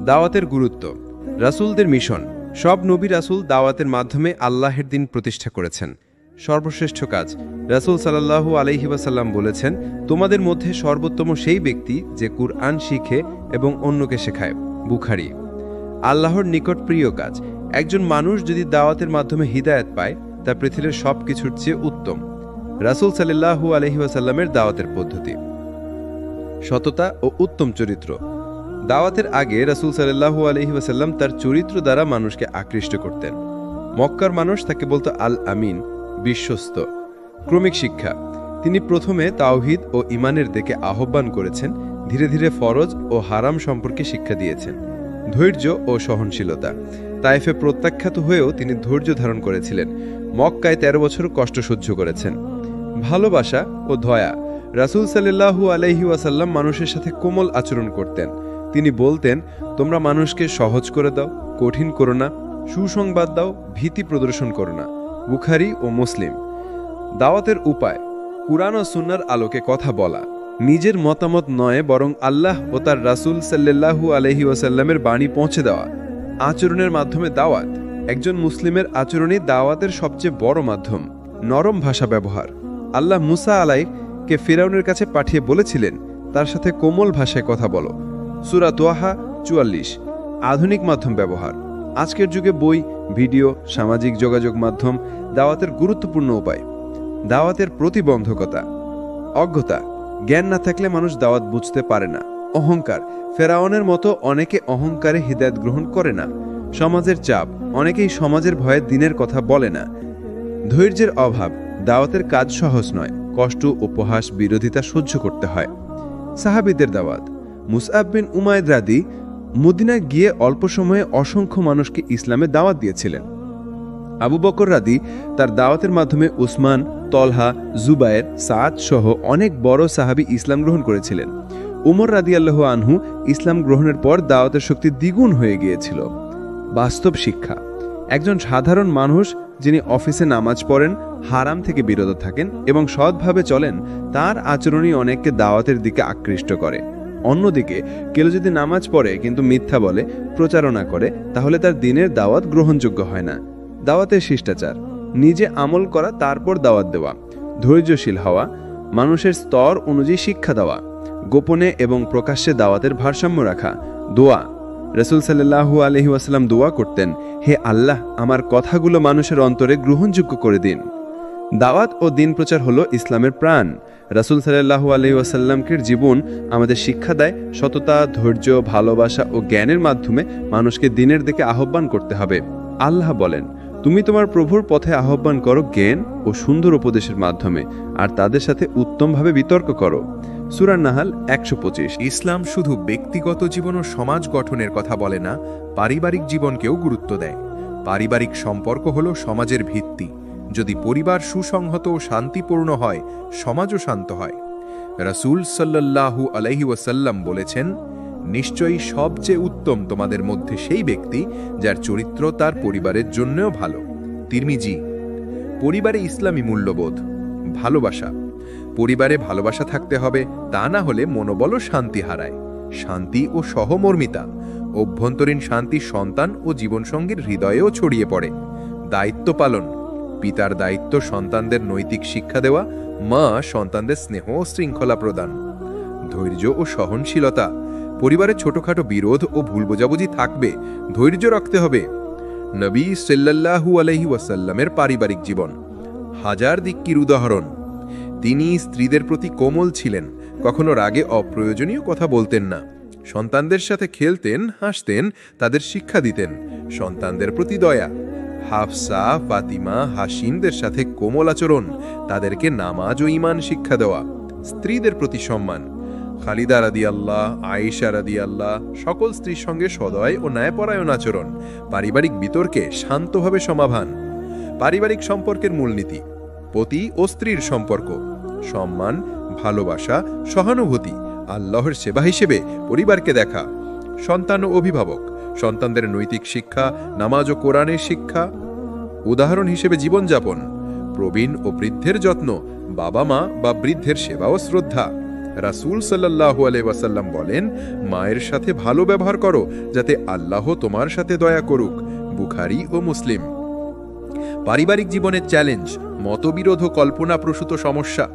দাওয়াতের গুরুত্ব রাসূলদের মিশন সব নবী রাসূল দাওয়াতের মাধ্যমে আল্লাহের দিন প্রতিষ্ঠা করেছেন। সর্বশ্রেষ্ঠ কাজ, রাসূল সাল্লাল্লাহু আলাইহি ওয়াসাল্লাম বলেছেন, তোমাদের মধ্যে সর্বোত্তম সেই ব্যক্তি যে কুরআন শিখে এবং অন্যকে শেখায়। বুখারী। আল্লাহর নিকট প্রিয় কাজ, একজন মানুষ যদি দাওয়াতের মাধ্যমে হিদায়াত পায় তা পৃথিবীর সব কিছুর চেয়ে উত্তম। রাসূল সাল্লাল্লাহু আলাইহি ওয়াসাল্লামের দাওয়াতের পদ্ধতি। সততা ও উত্তম চরিত্র। দাওয়াতের আগে রাসূল সাল্লাল্লাহু আলাইহি ওয়াসাল্লাম তার চরিত্র দ্বারা মানুষকে আকৃষ্ট করতেন। মক্কার মানুষ তাকে বলতো আল আমিন, বিশ্বস্ত। ক্রমিক শিক্ষা। তিনি প্রথমে তাওহীদ ও ঈমানের দিকে আহ্বান করেছেন, ধীরে ধীরে ফরজ ও হারাম সম্পর্কে শিক্ষা দিয়েছেন। ধৈর্য ও সহনশীলতা। তায়েফে প্রত্যাখ্যাত হয়েও তিনি ধৈর্য ধারণ করেছিলেন। মক্কায় 13 বছর কষ্ট সহ্য করেছেন। ভালোবাসা ও দয়া। রাসূল সাল্লাল্লাহু আলাইহি ওয়াসাল্লাম মানুষের সাথে কোমল আচরণ করতেন। তিনি বলতেন, তোমরা মানুষকে সহজ করে দাও, কঠিন করো না, সুসংবাদ দাও, ভীতি প্রদর্শন করো না। বুখারী ও মুসলিম। দাওয়াতের উপায়, কুরআন ও সুন্নাহর আলোকে কথা বলা, নিজের মতামত নয় বরং আল্লাহ ও তার রাসূল সাল্লাল্লাহু আলাইহি ওয়াসাল্লামের বাণী পৌঁছে দেওয়া। আচরণের মাধ্যমে দাওয়াত। একজন মুসলিমের আচরণই দাওয়াতের সবচেয়ে বড় মাধ্যম। নরম ভাষা ব্যবহার। আল্লাহ মুসা আলাইহিকে ফিরআউনের কাছে পাঠিয়ে বলেছিলেন, তার সাথে কোমল ভাষায় কথা বলো। সূরা তোহা 44। আধুনিক মাধ্যম ব্যবহার। আজকের যুগে বই, ভিডিও, সামাজিক যোগাযোগ মাধ্যম দাওয়াতের গুরুত্বপূর্ণ উপায়। দাওয়াতের প্রতিবন্ধকতা। অজ্ঞতা। জ্ঞান না থাকলে মানুষ দাওয়াত বুঝতে পারে না। অহংকার। ফেরাউনের মতো অনেকে অহংকারে হিদায়াত গ্রহণ করে না। সমাজের চাপ। অনেকেই সমাজের ভয়ে দিনের কথা বলে না। ধৈর্যের অভাব। দাওয়াতের কাজ সহজ নয়। কষ্ট, উপহাস, বিরোধিতা সহ্য করতে হয়। সাহাবীদের দাওয়াত। মুসআব বিন উমাইর রাদি মদিনায় গিয়ে অল্প সময়ে অসংখ্য মানুষকে ইসলামে দাওয়াত দিয়েছিলেন। আবু বকর রাদি তার দাওয়াতের মাধ্যমে উসমান, তলহা, জুবায়ের, সাদ সহ অনেক বড় সাহাবী ইসলাম গ্রহণ করেছিলেন। উমর রাদিয়াল্লাহু আনহু ইসলাম গ্রহণের পর দাওয়াতের শক্তি দ্বিগুণ হয়ে গিয়েছিল। বাস্তব শিক্ষা। একজন সাধারণ মানুষ যিনি অফিসে নামাজ পড়েন, হারাম থেকে বিরত থাকেন এবং সৎভাবে চলেন, তার আচরণই অনেককে দাওয়াতের দিকে আকৃষ্ট করে। অন্যদিকে কেউ যদি নামাজ পড়ে কিন্তু মিথ্যা বলে, প্রচারণা করে, তাহলে তার দিনের দাওয়াত গ্রহণযোগ্য হয় না। দাওয়াতের শিষ্টাচার। নিজে আমল করা, তারপর দাওয়াত দেওয়া। ধৈর্যশীল হওয়া। মানুষের স্তর অনুযায়ী শিক্ষা দেওয়া। গোপনে এবং প্রকাশ্যে দাওয়াতের ভারসাম্য রাখা। দোয়া। রাসূল সাল্লাল্লাহু আলাইহি ওয়াসাল্লাম দোয়া করতেন, হে আল্লাহ, আমার কথাগুলো মানুষের অন্তরে গ্রহণযোগ্য করে দিন। দাওয়াত ও দিন প্রচার হলো ইসলামের প্রাণ। রাসূল সাল্লাল্লাহু আলাইহি ওয়াসাল্লামের জীবন আমাদের শিক্ষা দেয়, সততা, ধৈর্য, ভালোবাসা ও জ্ঞানের মাধ্যমে মানুষকে দিনের দিকে আহ্বান করতে হবে। আল্লাহ বলেন, তুমি তোমার প্রভুর পথে আহ্বান করো জ্ঞান ও সুন্দর উপদেশের মাধ্যমে, আর তাদের সাথে উত্তমভাবে বিতর্ক করো। সূরা নাহাল 125। ইসলাম শুধু ব্যক্তিগত জীবন ও সমাজ গঠনের কথা বলে না, পারিবারিক জীবনকেও গুরুত্ব দেয়। পারিবারিক সম্পর্ক হলো সমাজের ভিত্তি। যদি পরিবার সুসংহত ও শান্তিপূর্ণ হয়, সমাজও শান্ত হয়। রাসূল সাল্লাল্লাহু আলাইহি ওয়াসাল্লাম বলেছেন, নিশ্চয়ই সবচেয়ে উত্তম তোমাদের মধ্যে সেই ব্যক্তি যার চরিত্র তার পরিবারের জন্যও ভালো। তিরমিজি। পরিবারে ইসলামী মূল্যবোধ। ভালোবাসা। পরিবারে ভালোবাসা থাকতে হবে, তা না হলে মনোবলও শান্তি হারায়। শান্তি ও সহমর্মিতা। অভ্যন্তরীণ শান্তি সন্তান ও জীবনসঙ্গীর হৃদয়েও ছড়িয়ে পড়ে। দায়িত্ব পালন। পিতার দায়িত্ব সন্তানদের নৈতিক শিক্ষা দেওয়া, মা সন্তানদের স্নেহ ও শৃঙ্খলা প্রদান। ধৈর্য ও সহনশীলতা। পরিবারে ছোটখাটো বিরোধ ও ভুল বোঝাবুঝি থাকবে, ধৈর্য রাখতে হবে। নবী সাল্লাল্লাহু আলাইহি ওয়াসাল্লামের পারিবারিক জীবন হাজার দিক্কির উদাহরণ। তিনি স্ত্রীদের প্রতি কোমল ছিলেন, কখনো রাগে অপ্রয়োজনীয় কথা বলতেন না। সন্তানদের সাথে খেলতেন, হাসতেন, তাদের শিক্ষা দিতেন। সন্তানদের প্রতি দয়া। হাফসা, ফাতিমা, হাসিনদের সাথে কোমল আচরণ, তাদেরকে নামাজ ও ঈমান শিক্ষা দেওয়া। স্ত্রীদের প্রতি সম্মান। খালিদা রাদিয়াল্লাহ, আয়েশা রাদিয়াল্লাহ, সকল স্ত্রীর সঙ্গে সদয় ও ন্যায়পরায়ণ আচরণ। পারিবারিক বিতর্কে শান্তভাবে সমাধান। পারিবারিক সম্পর্কের মূলনীতি। পতি ও স্ত্রীর সম্পর্ক। সম্মান, ভালোবাসা, সহানুভূতি। আল্লাহর সেবা হিসেবে পরিবারকে দেখা। সন্তান ও অভিভাবক। সন্তানদের নৈতিক শিক্ষা, নামাজ ও কোরআনের শিক্ষা। উদাহরণ হিসেবে জীবনযাপন। প্রবীণ ও বৃদ্ধের যত্ন। বাবা মা বা বৃদ্ধের সেবা ও শ্রদ্ধা। রাসূল সাল্লাল্লাহু আলাইহি ওয়াসাল্লাম বলেন, মায়ের সাথে ভালো ব্যবহার করো, যাতে আল্লাহ তোমার সাথে দয়া করুক। বুখারী ও মুসলিম। পারিবারিক জীবনের চ্যালেঞ্জ, মতবিরোধ ও কল্পনাপ্রসূত সমস্যা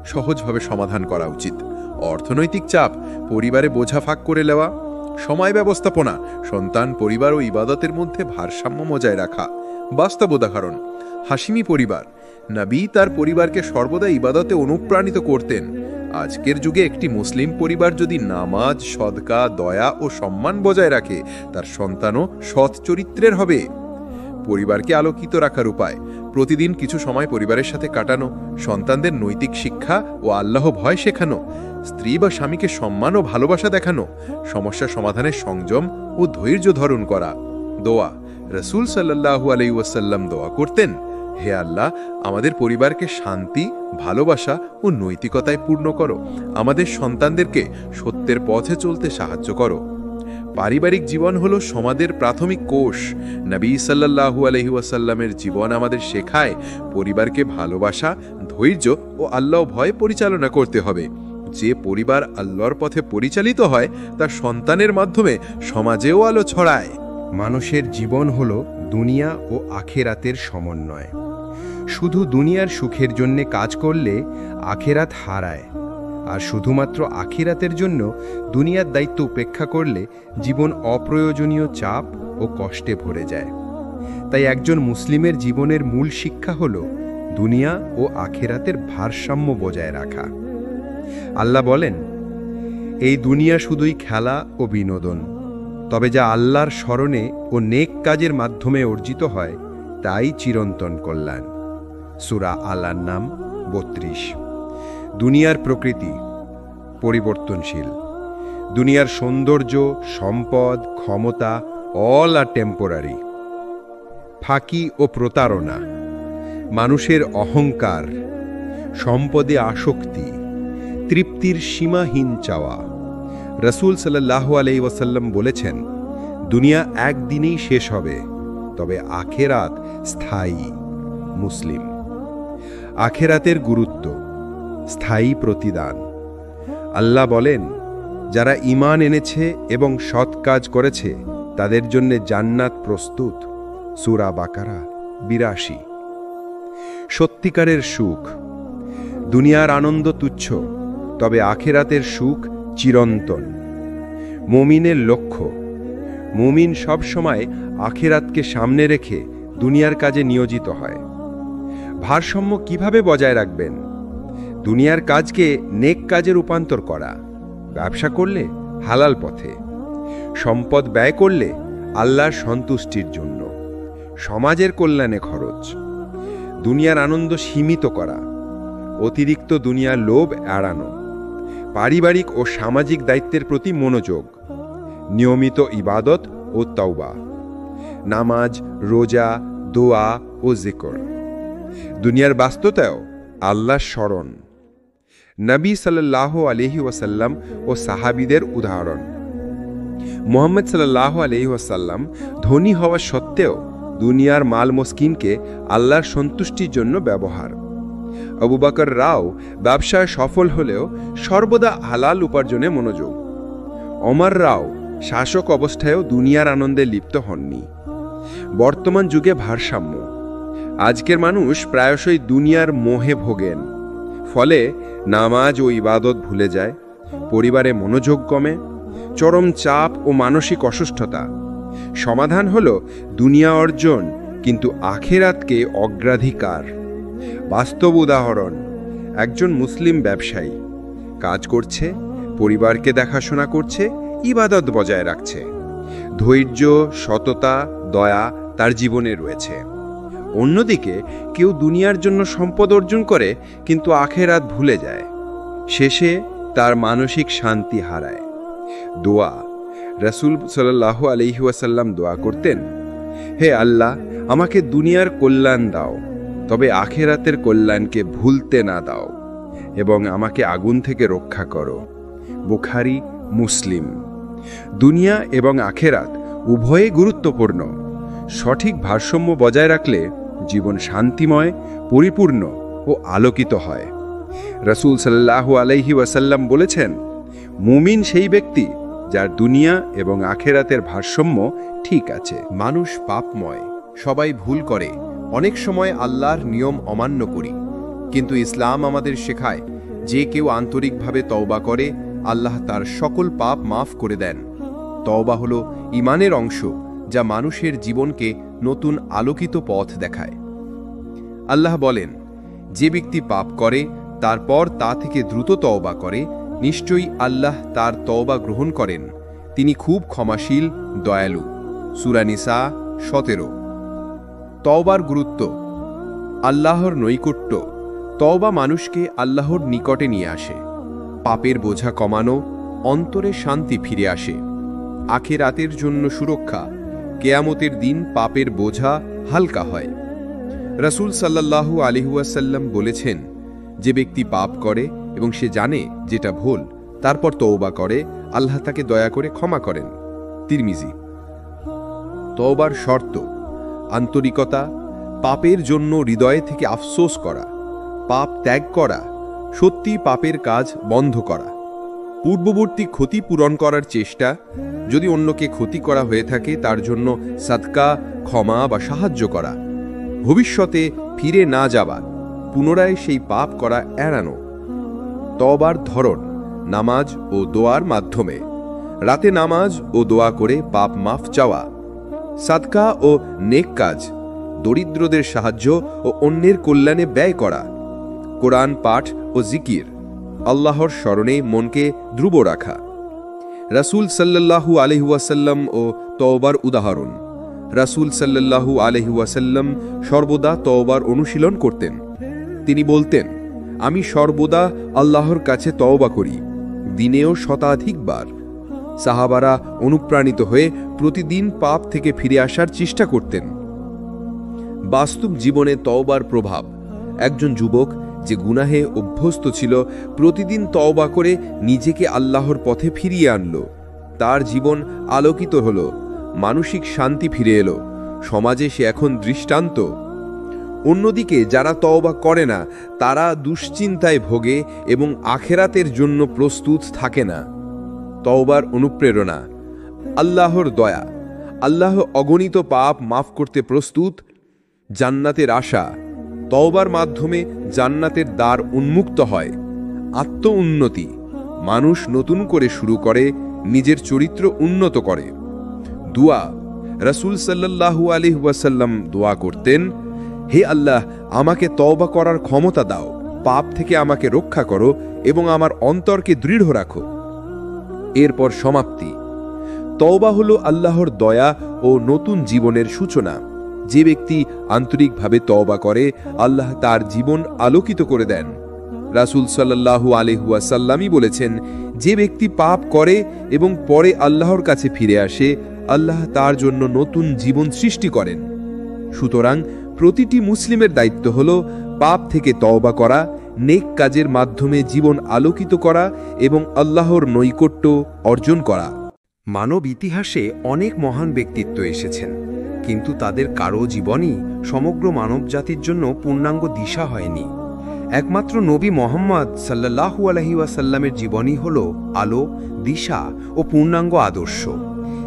সহজভাবে সমাধান করা উচিত। অর্থনৈতিক চাপ, পরিবারে বোঝা ভাগ করে নেওয়া, সময় ব্যবস্থাপনা, সন্তান, পরিবার ও ইবাদতের মধ্যে ভারসাম্য বজায় রাখা। বাস্তব উদাহরণ, হাশিমি পরিবার। নবী তার পরিবারকে সর্বদা ইবাদতে অনুপ্রাণিত করতেন। আজকের যুগে একটি মুসলিম পরিবার যদি নামাজ, সদকা, দয়া ও সম্মান বজায় রাখে, তার সন্তানও সৎ চরিত্রের হবে। পরিবারকে আলোকিত রাখার উপায়, প্রতিদিন কিছু সময় পরিবারের সাথে কাটানো, সন্তানদের নৈতিক শিক্ষা ও আল্লাহ ভয় শেখানো, স্ত্রী বা স্বামীকে সম্মান ও ভালোবাসা দেখানো, সমস্যা সমাধানের সংযম ও ধৈর্য ধারণ করা। দোয়া, রাসূল সাল্লাল্লাহু আলাইহি ওয়াসাল্লাম দোয়া করতেন, হে আল্লাহ, আমাদের পরিবারকে শান্তি, ভালোবাসা ও নৈতিকতায় পূর্ণ করো, আমাদের সন্তানদেরকে সত্যের পথে চলতে সাহায্য করো। পারিবারিক জীবন হল সমাজের প্রাথমিক কোষ। নবী সাল্লাল্লাহু আলাইহি ওয়াসাল্লামের জীবন আমাদের শেখায় পরিবারকে ভালোবাসা, ধৈর্য ও আল্লাহ ভয় পরিচালনা করতে হবে। যে পরিবার আল্লাহর পথে পরিচালিত হয়, তার সন্তানের মাধ্যমে সমাজেও আলো ছড়ায়। মানুষের জীবন হল দুনিয়া ও আখেরাতের সমন্বয়। শুধু দুনিয়ার সুখের জন্যে কাজ করলে আখেরাত হারায়, আর শুধুমাত্র আখিরাতের জন্য দুনিয়ার দায়িত্ব উপেক্ষা করলে জীবন অপ্রয়োজনীয় চাপ ও কষ্টে ভরে যায়। তাই একজন মুসলিমের জীবনের মূল শিক্ষা হল দুনিয়া ও আখিরাতের ভারসাম্য বজায় রাখা। আল্লাহ বলেন, এই দুনিয়া শুধুই খেলা ও বিনোদন, তবে যা আল্লাহর স্মরণে ও নেক কাজের মাধ্যমে অর্জিত হয় তাই চিরন্তন কল্যাণ। সূরা আল-আনআম ৩২। দুনিয়ার প্রকৃতি পরিবর্তনশীল। দুনিয়ার সৌন্দর্য, সম্পদ, ক্ষমতা অল আর টেম্পোরারি। ফাঁকি ও প্রতারণা, মানুষের অহংকার, সম্পদে আসক্তি, তৃপ্তির সীমাহীন চাওয়া। রাসূল সাল্লাল্লাহু আলাইহি ওয়াসাল্লাম বলেছেন, দুনিয়া একদিনেই শেষ হবে, তবে আখেরাত স্থায়ী। মুসলিম। আখেরাতের গুরুত্ব, স্থায়ী প্রতিদান। আল্লাহ বলেন, যারা ঈমান এনেছে এবং সৎ কাজ করেছে তাদের জন্য জান্নাত প্রস্তুত। সূরা বাকারা ৮২। সত্যিকারের সুখ, দুনিয়ার আনন্দ তুচ্ছ, তবে আখেরাতের সুখ চিরন্তন। মুমিনের লক্ষ্য, মুমিন সবসময় আখেরাতকে সামনে রেখে দুনিয়ার কাজে নিয়োজিত হয়। ভারসাম্য কিভাবে বজায় রাখবেন? দুনিয়ার কাজকে নেক কাজে রূপান্তর করা, ব্যবসা করলে হালাল পথে, সম্পদ ব্যয় করলে আল্লাহর সন্তুষ্টির জন্য, সমাজের কল্যাণে খরচ। দুনিয়ার আনন্দ সীমিত করা, অতিরিক্ত দুনিয়ার লোভ এড়ানো। পারিবারিক ও সামাজিক দায়িত্বের প্রতি মনোযোগ, নিয়মিত ইবাদত ও তাওবা, নামাজ, রোজা, দোয়া ও জিকর। দুনিয়ার বাস্তবতায়ও আল্লাহর স্মরণ। নবী সাল্লাল্লাহু আলাইহি ওয়াসাল্লাম ও সাহাবীদের উদাহরণ। মুহাম্মদ সাল্লাল্লাহু আলাইহি ওয়াসাল্লাম ধনী হওয়া সত্ত্বেও দুনিয়ার মাল মস্কিনকে আল্লাহর সন্তুষ্টির জন্য ব্যবহার। আবু বকর রাও ব্যবসায় সফল হলেও সর্বদা হালাল উপার্জনে মনোযোগ। ওমর রাও শাসক অবস্থায়ও দুনিয়ার আনন্দে লিপ্ত হননি। বর্তমান যুগে ভারসাম্য। আজকের মানুষ প্রায়শই দুনিয়ার মোহে ভোগেন, ফলে নামাজ ও ইবাদত ভুলে যায়, পরিবারে মনোযোগ কমে, চরম চাপ ও মানসিক অসুস্থতা। সমাধান হল দুনিয়া অর্জন, কিন্তু আখিরাতকে অগ্রাধিকার। বাস্তব উদাহরণ, একজন মুসলিম ব্যবসায়ী কাজ করছে, পরিবারকে দেখাশোনা করছে, ইবাদত বজায় রাখছে। ধৈর্য, সততা, দয়া তার জীবনে রয়েছে। অন্যদিকে কেউ দুনিয়ার জন্য সম্পদ অর্জন করে কিন্তু আখিরাত ভুলে যায়, শেষে তার মানসিক শান্তি হারায়। দোয়া, রাসূল সাল্লাল্লাহু আলাইহি ওয়াসাল্লাম দোয়া করতেন, হে আল্লাহ, আমাকে দুনিয়ার কল্যাণ দাও, তবে আখিরাতের কল্যাণকে ভুলতে না দাও, এবং আমাকে আগুন থেকে রক্ষা করো। বুখারী, মুসলিম। দুনিয়া এবং আখিরাত উভয়ই গুরুত্বপূর্ণ। সঠিক ভারসাম্য বজায় রাখলে জীবন শান্তিময়, পরিপূর্ণ ও আলোকিত হয়। রাসূল সাল্লাল্লাহু আলাইহি ওয়াসাল্লাম বলেছেন, মুমিন সেই ব্যক্তি যার দুনিয়া এবং আখেরাতের ভারসাম্য ঠিক আছে। মানুষ পাপময়, সবাই ভুল করে, অনেক সময় আল্লাহর নিয়ম অমান্য করি, কিন্তু ইসলাম আমাদের শেখায় যে কেউ আন্তরিকভাবে তওবা করে আল্লাহ তার সকল পাপ মাফ করে দেন। তওবা হলো ঈমানের অংশ, যা মানুষের জীবনকে নতুন আলোকিত পথ দেখায়। আল্লাহ বলেন, যে ব্যক্তি পাপ করে তারপর তা থেকে দ্রুত তওবা করে, নিশ্চয়ই আল্লাহ তার তওবা গ্রহণ করেন, তিনি খুব ক্ষমাশীল, দয়ালু। সূরা নিসা 17। তওবার গুরুত্ব। আল্লাহর নৈকট্য। তওবা মানুষকে আল্লাহর নিকটে নিয়ে আসে, পাপের বোঝা কমানো, অন্তরে শান্তি ফিরে আসে, আখিরাতের জন্য সুরক্ষা, কেয়ামতের দিন পাপের বোঝা হালকা হয়। রাসূল সাল্লাল্লাহু আলাইহি ওয়াসাল্লাম বলেছেন, যে ব্যক্তি পাপ করে এবং সে জানে যেটা ভুল, তারপর তওবা করে, আল্লাহ তাকে দয়া করে ক্ষমা করেন। তিরমিজি। তওবার শর্ত। আন্তরিকতা, পাপের জন্য হৃদয় থেকে আফসোস করা, পাপ ত্যাগ করা, সত্যি পাপের কাজ বন্ধ করা, পূর্ববর্তী ক্ষতি পূরণ করার চেষ্টা, যদি অন্যকে ক্ষতি করা হয়ে থাকে তার জন্য সাদকা, ক্ষমা বা সাহায্য করা, ভবিষ্যতে ফিরে না যাওয়া, পুনরায় সেই পাপ করা এড়ানো। তওবার ধরন। নামাজ ও দোয়ার মাধ্যমে। রাতে নামাজ ও দোয়া করে পাপ মাফ চাওয়া। সাদকা ও নেক কাজ, দরিদ্রদের সাহায্য ও অন্যের কল্যাণে ব্যয় করা। কোরআন পাঠ ও জিকির, আল্লাহর স্মরণে মনকে ধ্রুব রাখা। রাসূল সাল্লাল্লাহু আলাইহি ওয়াসাল্লাম ও তওবার উদাহরণ। রাসূল সাল্লাল্লাহু আলাইহি ওয়াসাল্লাম সর্বদা তওবার অনুশীলন করতেন। তিনি বলতেন, আমি সর্বদা আল্লাহর কাছে তওবা করি, দিনেও শতাধিকবার। সাহাবারা অনুপ্রাণিত হয়ে প্রতিদিন পাপ থেকে ফিরে আসার চেষ্টা করতেন। বাস্তব জীবনে তওবার প্রভাব। একজন যুবক যে গুনাহে অভ্যস্ত ছিল, প্রতিদিন তওবা করে নিজেকে আল্লাহর পথে ফিরিয়ে আনল। তার জীবন আলোকিত হল, মানসিক শান্তি ফিরে এলো, সমাজে সে এখন দৃষ্টান্ত। অন্যদিকে যারা তওবা করে না, তারা দুশ্চিন্তায় ভোগে এবং আখেরাতের জন্য প্রস্তুত থাকে না। তওবার অনুপ্রেরণা। আল্লাহর দয়া। আল্লাহ অগণিত পাপ মাফ করতে প্রস্তুত। জান্নাতের আশা। তওবার মাধ্যমে জান্নাতের দ্বার উন্মুক্ত হয়। আত্ম উন্নতি। মানুষ নতুন করে শুরু করে, নিজের চরিত্র উন্নত করে। দুয়া। রাসূল সাল্লাল্লাহু আলাইহি ওয়াসাল্লাম দোয়া করতেন, হে আল্লাহ, আমাকে তওবা করার ক্ষমতা দাও, পাপ থেকে আমাকে রক্ষা করো এবং আমার অন্তরকে দৃঢ় রাখো। এরপর সমাপ্তি। তওবা হলো আল্লাহর দয়া ও নতুন জীবনের সূচনা। যে ব্যক্তি আন্তরিকভাবে তওবা করে, আল্লাহ তার জীবন আলোকিত করে দেন। রাসূল সাল্লাল্লাহু আলাইহি ওয়াসাল্লামই বলেছেন, যে ব্যক্তি পাপ করে এবং পরে আল্লাহর কাছে ফিরে আসে, আল্লাহ তার জন্য নতুন জীবন সৃষ্টি করেন। সুতরাং প্রতিটি মুসলিমের দায়িত্ব হল পাপ থেকে তওবা করা, নেক কাজের মাধ্যমে জীবন আলোকিত করা এবং আল্লাহর নৈকট্য অর্জন করা। মানব ইতিহাসে অনেক মহান ব্যক্তিত্ব এসেছেন, কিন্তু তাদের কারো জীবনই সমগ্র মানবজাতির জন্য পূর্ণাঙ্গ দিশা হয়নি। একমাত্র নবী মুহাম্মদ সাল্লাল্লাহু আলাইহি ওয়াসাল্লামের জীবনই হল আলো, দিশা ও পূর্ণাঙ্গ আদর্শ।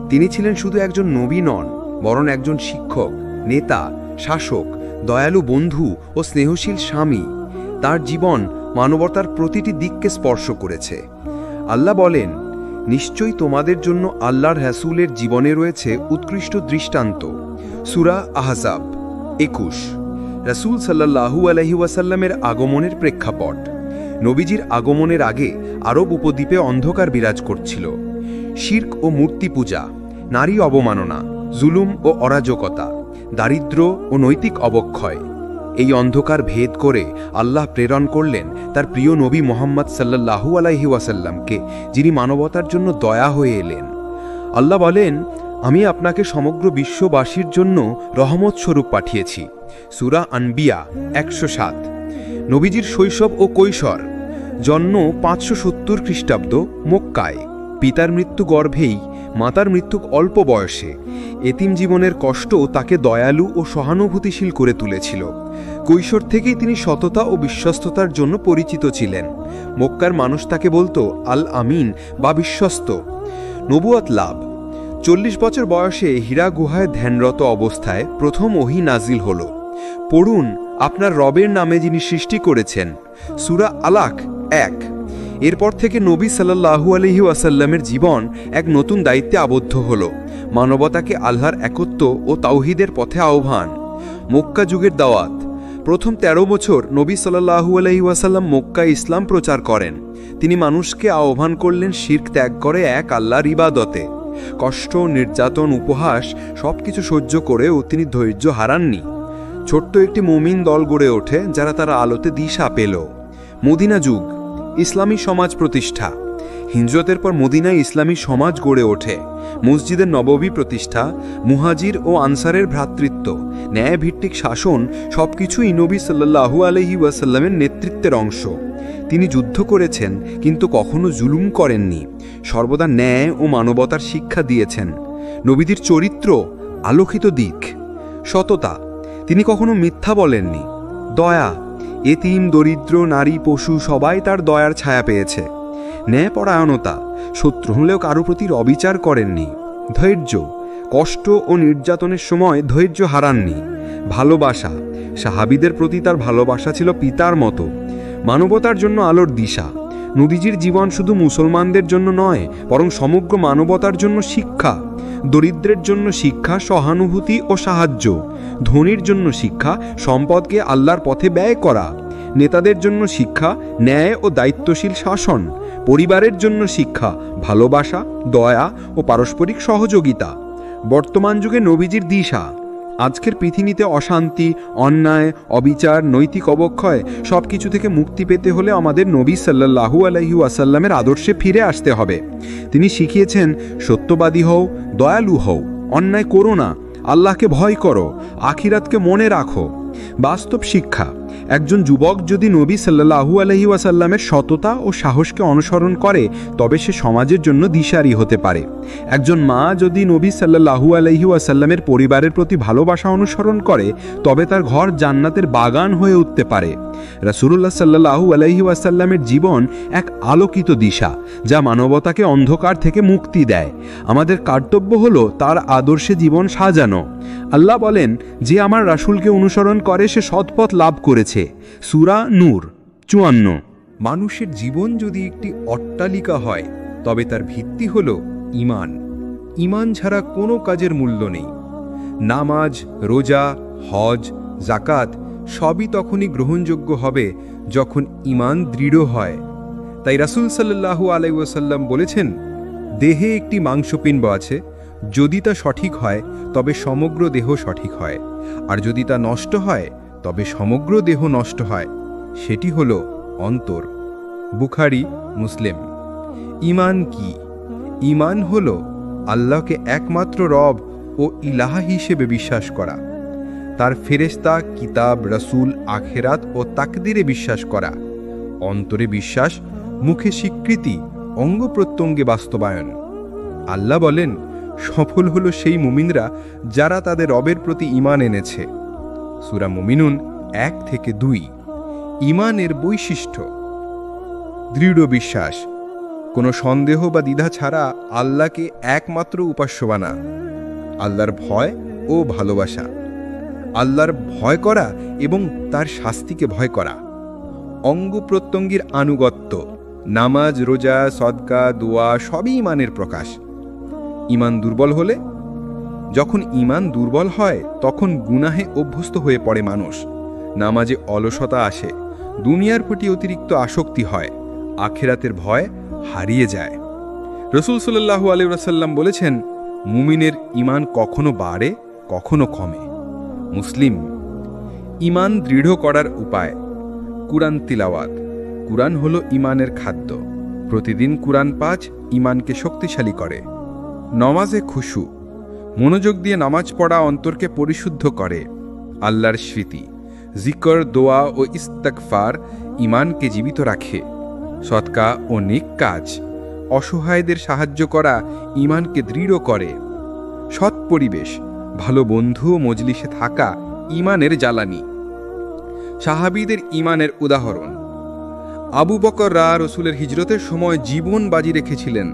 তিনি ছিলেন শুধু একজন নবী নন, বরং একজন শিক্ষক, নেতা, শাসক, দয়ালু বন্ধু ও স্নেহশীল স্বামী। তার জীবন মানবতার প্রতিটি দিককে স্পর্শ করেছে। আল্লাহ বলেন, নিশ্চয়ই তোমাদের জন্য আল্লাহর রাসূলের জীবনে রয়েছে উৎকৃষ্ট দৃষ্টান্ত। সূরা আহজাব 21। রাসূল সাল্লাল্লাহু আলাইহি ওয়াসাল্লামের আগমনের প্রেক্ষাপট। নবীজির আগমনের আগে আরব উপদ্বীপে অন্ধকার বিরাজ করছিল। শিরক ও মূর্তি পূজা, নারী অবমাননা, জুলুম ও অরাজকতা, দারিদ্র্য ও নৈতিক অবক্ষয়। এই অন্ধকার ভেদ করে আল্লাহ প্রেরণ করলেন তার প্রিয় নবী মুহাম্মদ সাল্লাল্লাহু আলাইহি ওয়াসাল্লামকে, যিনি মানবতার জন্য দয়া হয়ে এলেন। আল্লাহ বলেন, আমি আপনাকে সমগ্র বিশ্ববাসীর জন্য রহমত স্বরূপ পাঠিয়েছি। সূরা আনবিয়া 107। নবীজির শৈশব ও কৈশোর। জন্ম 570 খ্রিস্টাব্দ মক্কায়। পিতার মৃত্যু গর্ভেই, মাতার মৃত্যু অল্প বয়সে। এতিম জীবনের কষ্ট তাকে দয়ালু ও সহানুভূতিশীল করে তুলেছিল। কৈশোর থেকেই তিনি সততা ও বিশ্বস্ততার জন্য পরিচিত ছিলেন। মক্কার মানুষ তাকে বলতো আল আমিন বা বিশ্বস্ত। নবুয়ত লাভ। 40 বছর বয়সে হীরা গুহায় ধ্যানরত অবস্থায় প্রথম ওহী নাজিল হল, পড়ুন আপনার রবের নামে যিনি সৃষ্টি করেছেন, সূরা আলাক 1। এরপর থেকে নবী সাল্লাল্লাহু আলাইহি ওয়াসাল্লামের জীবন এক নতুন দায়িত্বে আবদ্ধ হল, মানবতাকে আল্লাহর একত্ব ও তাওহীদের পথে আহ্বান। মক্কা যুগের দাওয়াত। প্রথম 13 বছর নবী সাল্লাল্লাহু আলাইহি ওয়াসাল্লাম মক্কায় ইসলাম প্রচার করেন। তিনি মানুষকে আহ্বান করলেন শিরক ত্যাগ করে এক আল্লাহর ইবাদতে। কষ্ট, নির্যাতন, উপহাস সবকিছু সহ্য করেও তিনি ধৈর্য হারাননি। ছোট্ট একটি মুমিন দল গড়ে ওঠে যারা তার আলোতে দিশা পেল। মদিনা যুগ। ইসলামী সমাজ প্রতিষ্ঠা। হিজরতের পর মদিনায় ইসলামী সমাজ গড়ে ওঠে। মসজিদের নববী প্রতিষ্ঠা, মুহাজির ও আনসারের ভ্রাতৃত্ব, ন্যায়ভিত্তিক শাসন সবকিছুই নবী সাল্লাল্লাহু আলাইহি ওয়াসাল্লামের নেতৃত্বের অংশ। তিনি যুদ্ধ করেছেন কিন্তু কখনো জুলুম করেননি, সর্বদা ন্যায় ও মানবতার শিক্ষা দিয়েছেন। নবীদের চরিত্র আলোকিত দিক। সততা। তিনি কখনো মিথ্যা বলেননি। দয়া। এতিম, দরিদ্র, নারী, পশু সবাই তার দয়ার ছায়া পেয়েছে। ন্যায়পরায়ণতা। শত্রু হলেও কারো প্রতি অবিচার করেননি। ধৈর্য। কষ্ট ও নির্যাতনের সময় ধৈর্য হারাননি। ভালোবাসা। সাহাবীদের প্রতি তার ভালোবাসা ছিল পিতার মতো। মানবতার জন্য আলোর দিশা। নবীজির জীবন শুধু মুসলমানদের জন্য নয়, বরং সমগ্র মানবতার জন্য শিক্ষা। দরিদ্রের জন্য শিক্ষা সহানুভূতি ও সাহায্য। ধনীর জন্য শিক্ষা সম্পদকে আল্লাহর পথে ব্যয় করা। নেতাদের জন্য শিক্ষা ন্যায় ও দায়িত্বশীল শাসন। পরিবারের জন্য শিক্ষা ভালোবাসা, দয়া ও পারস্পরিক সহযোগিতা। বর্তমান যুগে নবীজির দিশা। আজকের পৃথিবীতে অশান্তি, অন্যায়, অবিচার, নৈতিক অবক্ষয় সবকিছু থেকে মুক্তি পেতে হলে আমাদের নবী সাল্লাল্লাহু আলাইহি ওয়াসাল্লামের আদর্শে ফিরে আসতে হবে। তিনি শিখিয়েছেন, সত্যবাদী হও, দয়ালু হও, অন্যায় করো না, আল্লাহকে ভয় করো, আখিরাতকে মনে রাখো। বাস্তব শিক্ষা। একজন যুবক যদি নবী সাল্লাল্লাহু আলাইহি ওয়াসাল্লামের সততা ও সাহসকে অনুসরণ করে তবে সে সমাজের জন্য দিশারি হতে পারে। একজন মা যদি নবী সাল্লাল্লাহু আলাইহি ওয়াসাল্লামের পরিবারের প্রতি ভালোবাসা অনুসরণ করে তবে তার ঘর জান্নাতের বাগান হয়ে উঠতে পারে। রাসূলুল্লাহ সাল্লাল্লাহু আলাইহি ওয়াসাল্লামের জীবন এক আলোকিত দিশা যা মানবতাকে অন্ধকার থেকে মুক্তি দেয়। আমাদের কর্তব্য হলো তার আদর্শে জীবন সাজানো। আল্লাহ বলেন, যে আমার রাসূলকে অনুসরণ করে সে সৎপথ লাভ করেছে। সূরা নূর 54। মানুষের জীবন যদি একটি অট্টালিকা হয় তবে তার ভিত্তি হল ঈমান। ঈমান ছাড়া কোনো কাজের মূল্য নেই। নামাজ, রোজা, হজ, যাকাত সবই তখনই গ্রহণযোগ্য হবে যখন ঈমান দৃঢ় হয়। তাই রাসূল সাল্লাল্লাহু আলাইহি ওয়াসাল্লাম বলেছেন, দেহে একটি মাংসপিণ্ড আছে, যদি তা সঠিক হয় তবে সমগ্র দেহ সঠিক হয়, আর যদি তা নষ্ট হয় তবে সমগ্র দেহ নষ্ট হয়। সেটি হল অন্তর। বুখারী, মুসলিম। ঈমান কি? ঈমান হল আল্লাহকে একমাত্র রব ও ইলাহা হিসেবে বিশ্বাস করা, তার ফেরেশতা, কিতাব, রাসূল, আখিরাত ও তাকদীরে বিশ্বাস করা। অন্তরে বিশ্বাস, মুখে স্বীকৃতি, অঙ্গ প্রত্যঙ্গে বাস্তবায়ন। আল্লাহ বলেন, সফল হলো সেই মুমিনরা যারা তাদের রবের প্রতি ঈমান এনেছে। সূরা মুমিনুন 1-2। ঈমানের বৈশিষ্ট্য। দৃঢ় বিশ্বাস, কোনো সন্দেহ বা দ্বিধা ছাড়া আল্লাহকে একমাত্র উপাস্য মানা। আল্লাহর ভয় ও ভালোবাসা, আল্লাহর ভয় করা এবং তার শাস্তিকে ভয় করা। অঙ্গ প্রত্যঙ্গের আনুগত্য, নামাজ, রোজা, সদকা, দোয়া সবই ঈমানের প্রকাশ। ঈমান দুর্বল হলে? যখন ঈমান দুর্বল হয় তখন গুনাহে অভ্যস্ত হয়ে পড়ে মানুষ। নামাজে অলসতা আসে, দুনিয়ার প্রতি অতিরিক্ত আসক্তি হয়, আখিরাতের ভয় হারিয়ে যায়। রাসূল সাল্লাল্লাহু আলাইহি ওয়াসাল্লাম বলেছেন, মুমিনের ঈমান কখনো বাড়ে কখনো কমে। মুসলিম। ঈমান দৃঢ় করার উপায়। কুরআন তিলাওয়াত। কুরআন হলো ঈমানের খাদ্য। প্রতিদিন কুরআন পাঠ ঈমানকে শক্তিশালী করে। নমাজে খুশু, মনোযোগ দিয়ে নামাজ পড়া অন্তরকে পরিশুদ্ধ করে। আল্লাহর স্মৃতি, জিকর, দোয়া ও ইস্তিগফার ঈমানকে জীবিত রাখে। সদকা ও নেক কাজ, অসহায়দের সাহায্য করা ঈমানকে দৃঢ় করে। সৎ পরিবেশ, ভালো বন্ধু ও মজলিসে থাকা ঈমানের জ্বালানি। সাহাবীদের ঈমানের উদাহরণ। আবু বকর রাসূলের হিজরতের সময় জীবন বাজি রেখেছিলেন।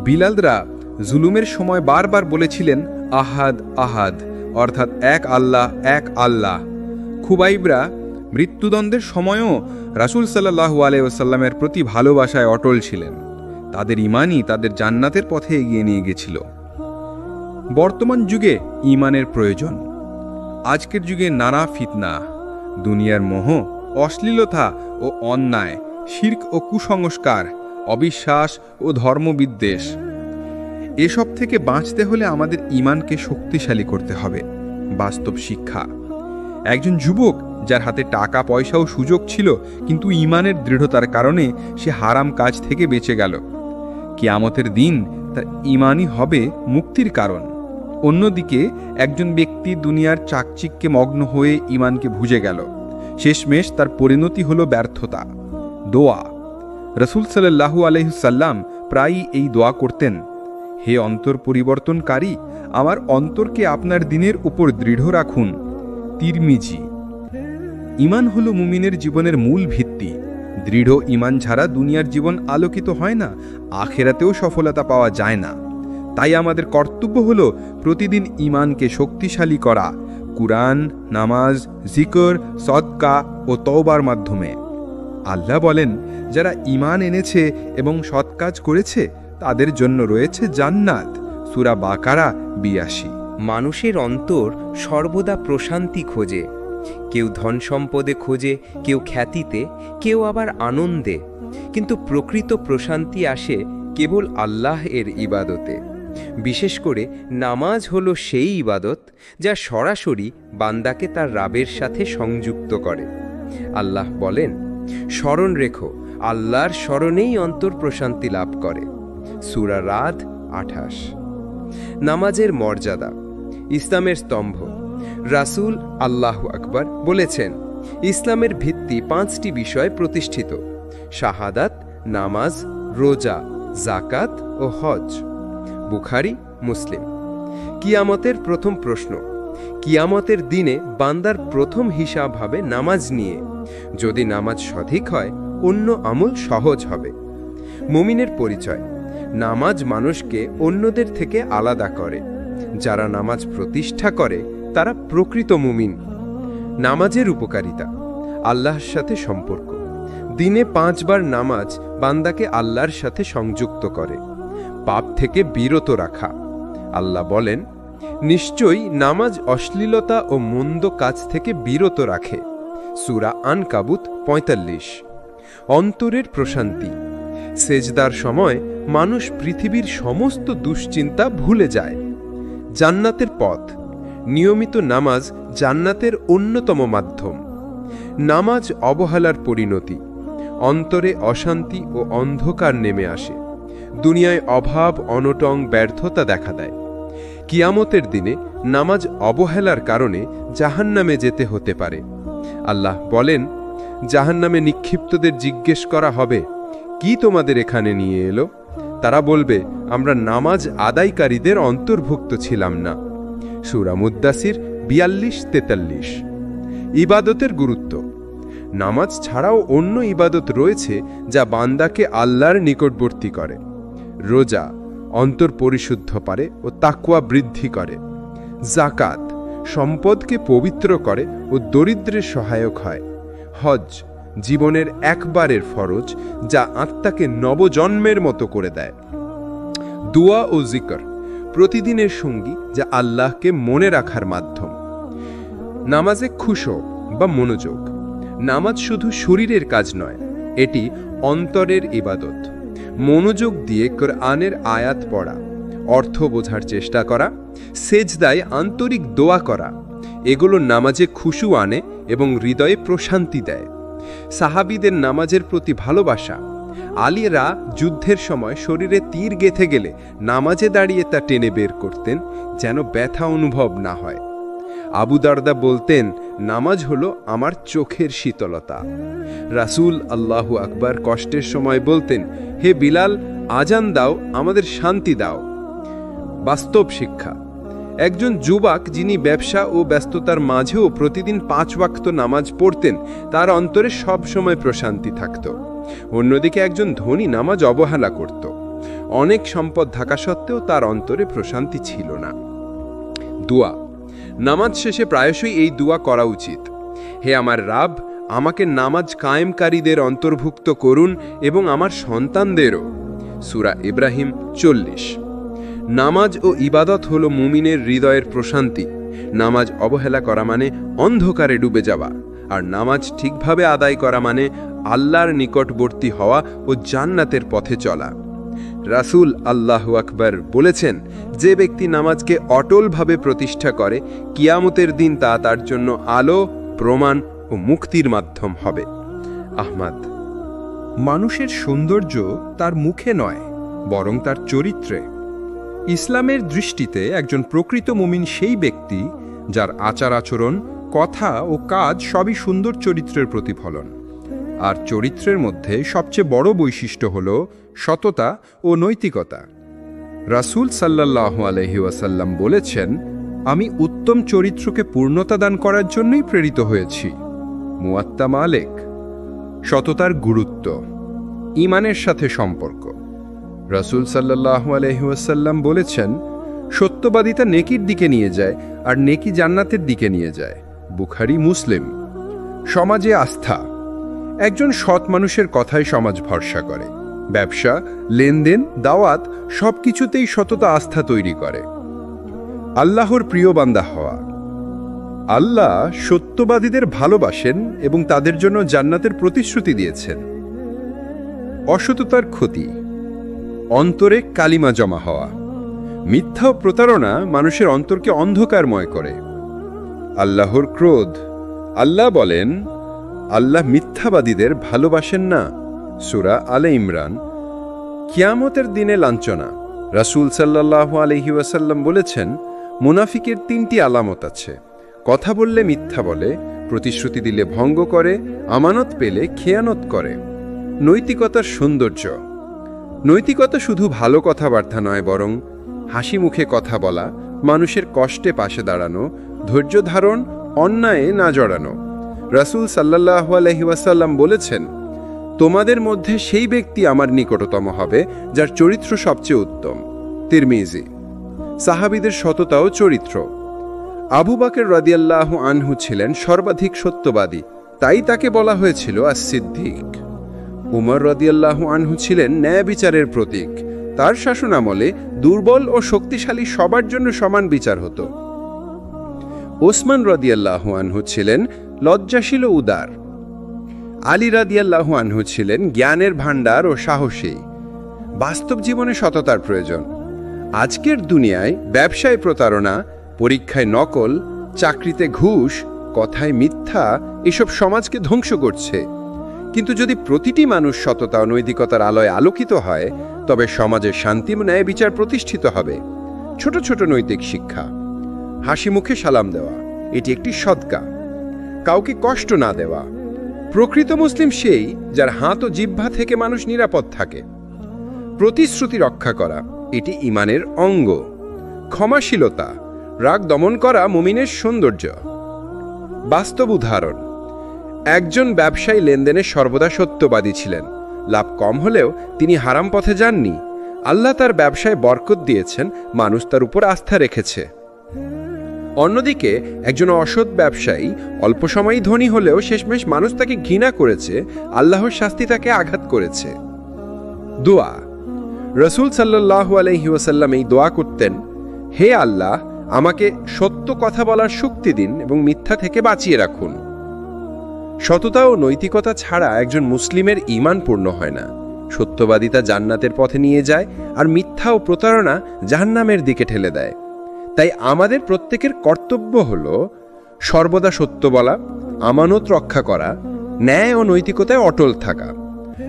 বিলালরা জুলুমের সময় বারবার বলেছিলেন আহাদ আহাদ, অর্থাৎ এক আল্লাহ এক আল্লাহ। খুবাইবরা মৃত্যুদণ্ডের সময়ও রাসূল সাল্লাল্লাহু আলাইহি ওয়াসাল্লামের প্রতি ভালোবাসায় অটল ছিলেন। তাদের ঈমানই তাদের জান্নাতের পথে এগিয়ে নিয়ে গেছিল। বর্তমান যুগে ঈমানের প্রয়োজন। আজকের যুগে নানা ফিতনা, দুনিয়ার মোহ, অশ্লীলতা ও অন্যায়, শিরক ও কুসংস্কার, অবিশ্বাস ও ধর্মবিদ্বেষ, এসব থেকে বাঁচতে হলে আমাদের ঈমানকে শক্তিশালী করতে হবে। বাস্তব শিক্ষা। একজন যুবক যার হাতে টাকা পয়সা ও সুযোগ ছিল, কিন্তু ঈমানের দৃঢ়তার কারণে সে হারাম কাজ থেকে বেঁচে গেল। কিয়ামতের দিন তার ঈমানই হবে মুক্তির কারণ। অন্যদিকে একজন ব্যক্তি দুনিয়ার চাকচিক্যে মগ্ন হয়ে ঈমানকে ভুলে গেল, শেষমেশ তার পরিণতি হলো ব্যর্থতা। দোয়া। রাসূল সাল্লাল্লাহু আলাইহি সাল্লাম প্রায়ই এই দোয়া করতেন, হে অন্তর পরিবর্তনকারী, আমার অন্তরকে আপনার দিনের উপর দৃঢ় রাখুন। তিরমিজি। ঈমান হলো মুমিনের জীবনের মূল ভিত্তি। দৃঢ় ঈমান ছাড়া দুনিয়ার জীবন আলোকিত হয় না, আখিরাতেও সফলতা পাওয়া যায় না। তাই আমাদের কর্তব্য হলো প্রতিদিন ঈমানকে শক্তিশালী করা, কুরআন, নামাজ, জিকির, সদকা ও তওবার মাধ্যমে। আল্লাহ বলেন, যারা ঈমান এনেছে এবং সৎ কাজ করেছে তাদের জন্য রয়েছে জান্নাত। সূরা বাকারা ৮২। মানুষের অন্তর সর্বদা প্রশান্তি খোঁজে। কেউ ধন সম্পদে খোঁজে, কেউ খ্যাতিতে, কেউ আবার আনন্দে। কিন্তু প্রকৃত প্রশান্তি আসে কেবল আল্লাহ এর ইবাদতে। বিশেষ করে নামাজ হলো সেই ইবাদত যা সরাসরি বান্দাকে তার রাবের সাথে সংযুক্ত করে। আল্লাহ বলেন, স্মরণ রেখো, আল্লাহর স্মরণেই অন্তর প্রশান্তি লাভ করে। সূরা রাদ ২৮। নামাজের মর্যাদা। ইসলামের স্তম্ভ। রাসূল আল্লাহু আকবার বলেছেন, ইসলামের ভিত্তি ৫টি বিষয় প্রতিষ্ঠিত: শাহাদাত, নামাজ, রোজা, যাকাত ও হজ। বুখারী, মুসলিম। কিয়ামতের প্রথম প্রশ্ন। কিয়ামতের দিনে বান্দার প্রথম হিসাব হবে নামাজ নিয়ে। যদি নামাজ সঠিক হয়, অন্য আমল সহজ হবে। মুমিনের পরিচয়। নামাজ মানুষকে অন্যদের থেকে আলাদা করে। যারা নামাজ প্রতিষ্ঠা করে তারা প্রকৃত মুমিন। নামাজের উপকারিতা। আল্লাহর সাথে সম্পর্ক। দিনে ৫ বার নামাজ বান্দাকে আল্লাহর সাথে সংযুক্ত করে। পাপ থেকে বিরত রাখা। আল্লাহ বলেন, নিশ্চয়ই নামাজ অশ্লীলতা ও মন্দ কাজ থেকে বিরত রাখে। সূরা আনকাবুত ৪৫। অন্তরের প্রশান্তি। সেজদার সময় মানুষ পৃথিবীর সমস্ত দুশ্চিন্তা ভুলে যায়। জান্নাতের পথ। নিয়মিত নামাজ জান্নাতের অন্যতম মাধ্যম। নামাজ অবহেলার পরিণতি। অন্তরে অশান্তি ও অন্ধকার নেমে আসে। দুনিয়ায় অভাব, অনটন, ব্যর্থতা দেখা দেয়। কিয়ামতের দিনে নামাজ অবহেলার কারণে জাহান্নামে যেতে হতে পারে। আল্লাহ বলেন, জাহান্নামে নিক্ষিপ্তদের জিজ্ঞেস করা হবে, কি তোমাদের এখানে নিয়ে এলো? তারা বলবে, আমরা নামাজ আদায়কারীদের অন্তর্ভুক্ত ছিলাম না। সূরা মুদ্দাসির ৪২-৪৩। ইবাদতের গুরুত্ব। নামাজ ছাড়াও অন্য ইবাদত রয়েছে যা বান্দাকে আল্লাহর নিকটবর্তী করে। রোজা অন্তর পরিশুদ্ধ করে ও তাকওয়া বৃদ্ধি করে। যাকাত সম্পদকে পবিত্র করে ও দরিদ্রের সহায়ক হয়। হজ জীবনের একবারের ফরজ যা আত্মাকে নবজন্মের মতো করে দেয়। দোয়া ও জিকির প্রতিদিনের সঙ্গী যা আল্লাহকে মনে রাখার মাধ্যম। নামাজে খুশু বা মনোযোগ। নামাজ শুধু শরীরের কাজ নয়, এটি অন্তরের ইবাদত। মনোযোগ দিয়ে কোরআনের আয়াত পড়া, অর্থ বোঝার চেষ্টা করা, সেজদায় আন্তরিক দোয়া করা, এগুলো নামাজে খুশু আনে এবং হৃদয়ে প্রশান্তি দেয়। সাহাবীদের নামাজের প্রতি ভালোবাসা। আলীরা যুদ্ধের সময় শরীরে তীর গেঁথে গেলে নামাজে দাঁড়িয়ে তা টেনে বের করতেন যেন ব্যথা অনুভব না হয়। আবু দারদা বলতেন, নামাজ হলো আমার চোখের শীতলতা। রাসূল আল্লাহু আকবার কষ্টের সময় বলতেন, হে বিলাল, আজান দাও, আমাদের শান্তি দাও। বাস্তব শিক্ষা। একজন যুবক যিনি ব্যবসা ও ব্যস্ততার মাঝেও প্রতিদিন ৫ ওয়াক্ত নামাজ পড়তেন, তার অন্তরে সব সময় প্রশান্তি থাকত। অন্যদিকে একজন ধনী নামাজ অবহেলা করত। অনেক সম্পদ থাকা সত্ত্বেও তার অন্তরে প্রশান্তি ছিল না। দোয়া। নামাজ শেষে প্রায়শই এই দোয়া করা উচিত। হে আমার রাব, আমাকে নামাজ কায়েমকারীদের অন্তর্ভুক্ত করুন এবং আমার সন্তানদেরও। সূরা ইব্রাহিম 40। নামাজ ও ইবাদত হল মুমিনের হৃদয়ের প্রশান্তি। নামাজ অবহেলা করা মানে অন্ধকারে ডুবে যাওয়া, আর নামাজ ঠিকভাবে আদায় করা মানে আল্লাহর নিকটবর্তী হওয়া ও জান্নাতের পথে চলা। রাসূল আল্লাহু আকবার বলেছেন, যে ব্যক্তি নামাজকে অটলভাবে প্রতিষ্ঠা করে, কিয়ামতের দিন তা তার জন্য আলো, প্রমাণ ও মুক্তির মাধ্যম হবে। আহমদ। মানুষের সৌন্দর্য তার মুখে নয়, বরং তার চরিত্রে। ইসলামের দৃষ্টিতে একজন প্রকৃত মুমিন সেই ব্যক্তি যার আচার আচরণ, কথা ও কাজ সবই সুন্দর চরিত্রের প্রতিফলন। আর চরিত্রের মধ্যে সবচেয়ে বড় বৈশিষ্ট্য হল সততা ও নৈতিকতা। রাসূল সাল্লাল্লাহু আলাইহি ওয়াসাল্লাম বলেছেন, আমি উত্তম চরিত্রকে পূর্ণতা দান করার জন্যই প্রেরিত হয়েছি। মুয়াত্তা মালিক। সততার গুরুত্ব, ঈমানের সাথে সম্পর্ক। রাসূল সাল্লাল্লাহু আলাইহি ওয়াসাল্লাম বলেছেন, সত্যবাদিতা নেকির দিকে নিয়ে যায় আর নেকি জান্নাতের দিকে নিয়ে যায়। বুখারী, মুসলিম। সমাজে আস্থা। একজন সৎ মানুষের কথায় সমাজ ভরসা করে। ব্যবসা, লেনদেন, দাওয়াত সবকিছুতেই সততা আস্থা তৈরি করে। আল্লাহর প্রিয় বান্দা হওয়া। আল্লাহ সত্যবাদীদের ভালোবাসেন এবং তাদের জন্য জান্নাতের প্রতিশ্রুতি দিয়েছেন। অসততার ক্ষতি। অন্তরে কালিমা জমা হওয়া। মিথ্যা ও প্রতারণা মানুষের অন্তরকে অন্ধকারময় করে। আল্লাহর ক্রোধ। আল্লাহ বলেন, আল্লাহ মিথ্যাবাদীদের ভালোবাসেন না। সূরা আলে ইমরান। কিয়ামতের দিনে লাঞ্ছনা। রাসূল সাল্লাল্লাহু আলাইহি ওয়াসাল্লাম বলেছেন, মুনাফিকের 3টি আলামত আছে। কথা বললে মিথ্যা বলে, প্রতিশ্রুতি দিলে ভঙ্গ করে, আমানত পেলে খেয়ানত করে। নৈতিকতার সৌন্দর্য। নৈতিকতা শুধু ভালো কথাবার্তা নয়, বরং হাসি মুখে কথা বলা, মানুষের কষ্টে পাশে দাঁড়ানো, ধৈর্য ধারণ, অন্যায়ে না জড়ানো। রাসূল সাল্লাল্লাহু আলাইহি ওয়াসাল্লাম বলেছেন, তোমাদের মধ্যে সেই ব্যক্তি আমার নিকটতম হবে যার চরিত্র সবচেয়ে উত্তম। তিরমিজি। সাহাবীদের সততা ও চরিত্র। আবু বকর রাদিয়াল্লাহু আনহু ছিলেন সর্বাধিক সত্যবাদী, তাই তাকে বলা হয়েছিল আস-সিদ্দিক। উমর রাদিয়াল্লাহু আনহু ছিলেন ন্যায় বিচারের প্রতীক। তার শাসনামলে দুর্বল ও শক্তিশালী সবার জন্য সমান বিচার হতো। ওসমান রাদিয়াল্লাহু আনহু ছিলেন লজ্জাশীল ও উদার। আলী রাদিয়াল্লাহু আনহু ছিলেন জ্ঞানের ভাণ্ডার ও সাহসী। বাস্তব জীবনে সততার প্রয়োজন। আজকের দুনিয়ায় ব্যবসায় প্রতারণা, পরীক্ষায় নকল, চাকরিতে ঘুষ, কথায় মিথ্যা এসব সমাজকে ধ্বংস করছে। কিন্তু যদি প্রতিটি মানুষ সততা ও নৈতিকতার আলোয় আলোকিত হয়, তবে সমাজে শান্তি ও ন্যায় বিচার প্রতিষ্ঠিত হবে। ছোট ছোট নৈতিক শিক্ষা। হাসি মুখে সালাম দেওয়া, এটি একটি সদকা। কাউকে কষ্ট না দেওয়া। প্রকৃত মুসলিম সেই যার হাত ও জিহ্বা থেকে মানুষ নিরাপদ থাকে। প্রতিশ্রুতি রক্ষা করা, এটি ঈমানের অঙ্গ। ক্ষমাশীলতা, রাগ দমন করা মুমিনের সৌন্দর্য। বাস্তব উদাহরণ। একজন ব্যবসায়ী লেনদেনে সর্বদা সত্যবাদী ছিলেন। লাভ কম হলেও তিনি হারাম পথে যাননি। আল্লাহ তার ব্যবসায় বরকত দিয়েছেন, মানুষ তার উপর আস্থা রেখেছে। অন্যদিকে একজন অসৎ ব্যবসায়ী অল্প সময়ই ধনী হলেও শেষমেশ মানুষ তাকে ঘৃণা করেছে, আল্লাহর শাস্তি তাকে আঘাত করেছে। দোয়া। রাসূল সাল্লাল্লাহু আলাইহি ওয়াসাল্লাম এই দোয়া করতেন, হে আল্লাহ, আমাকে সত্য কথা বলার শক্তি দিন এবং মিথ্যা থেকে বাঁচিয়ে রাখুন। সততা ও নৈতিকতা ছাড়া একজন মুসলিমের ঈমান পূর্ণ হয় না। সত্যবাদিতা জান্নাতের পথে নিয়ে যায়, আর মিথ্যা ও প্রতারণা জাহান্নামের দিকে ঠেলে দেয়। তাই আমাদের প্রত্যেকের কর্তব্য হল সর্বদা সত্য বলা, আমানত রক্ষা করা, ন্যায় ও নৈতিকতায় অটল থাকা।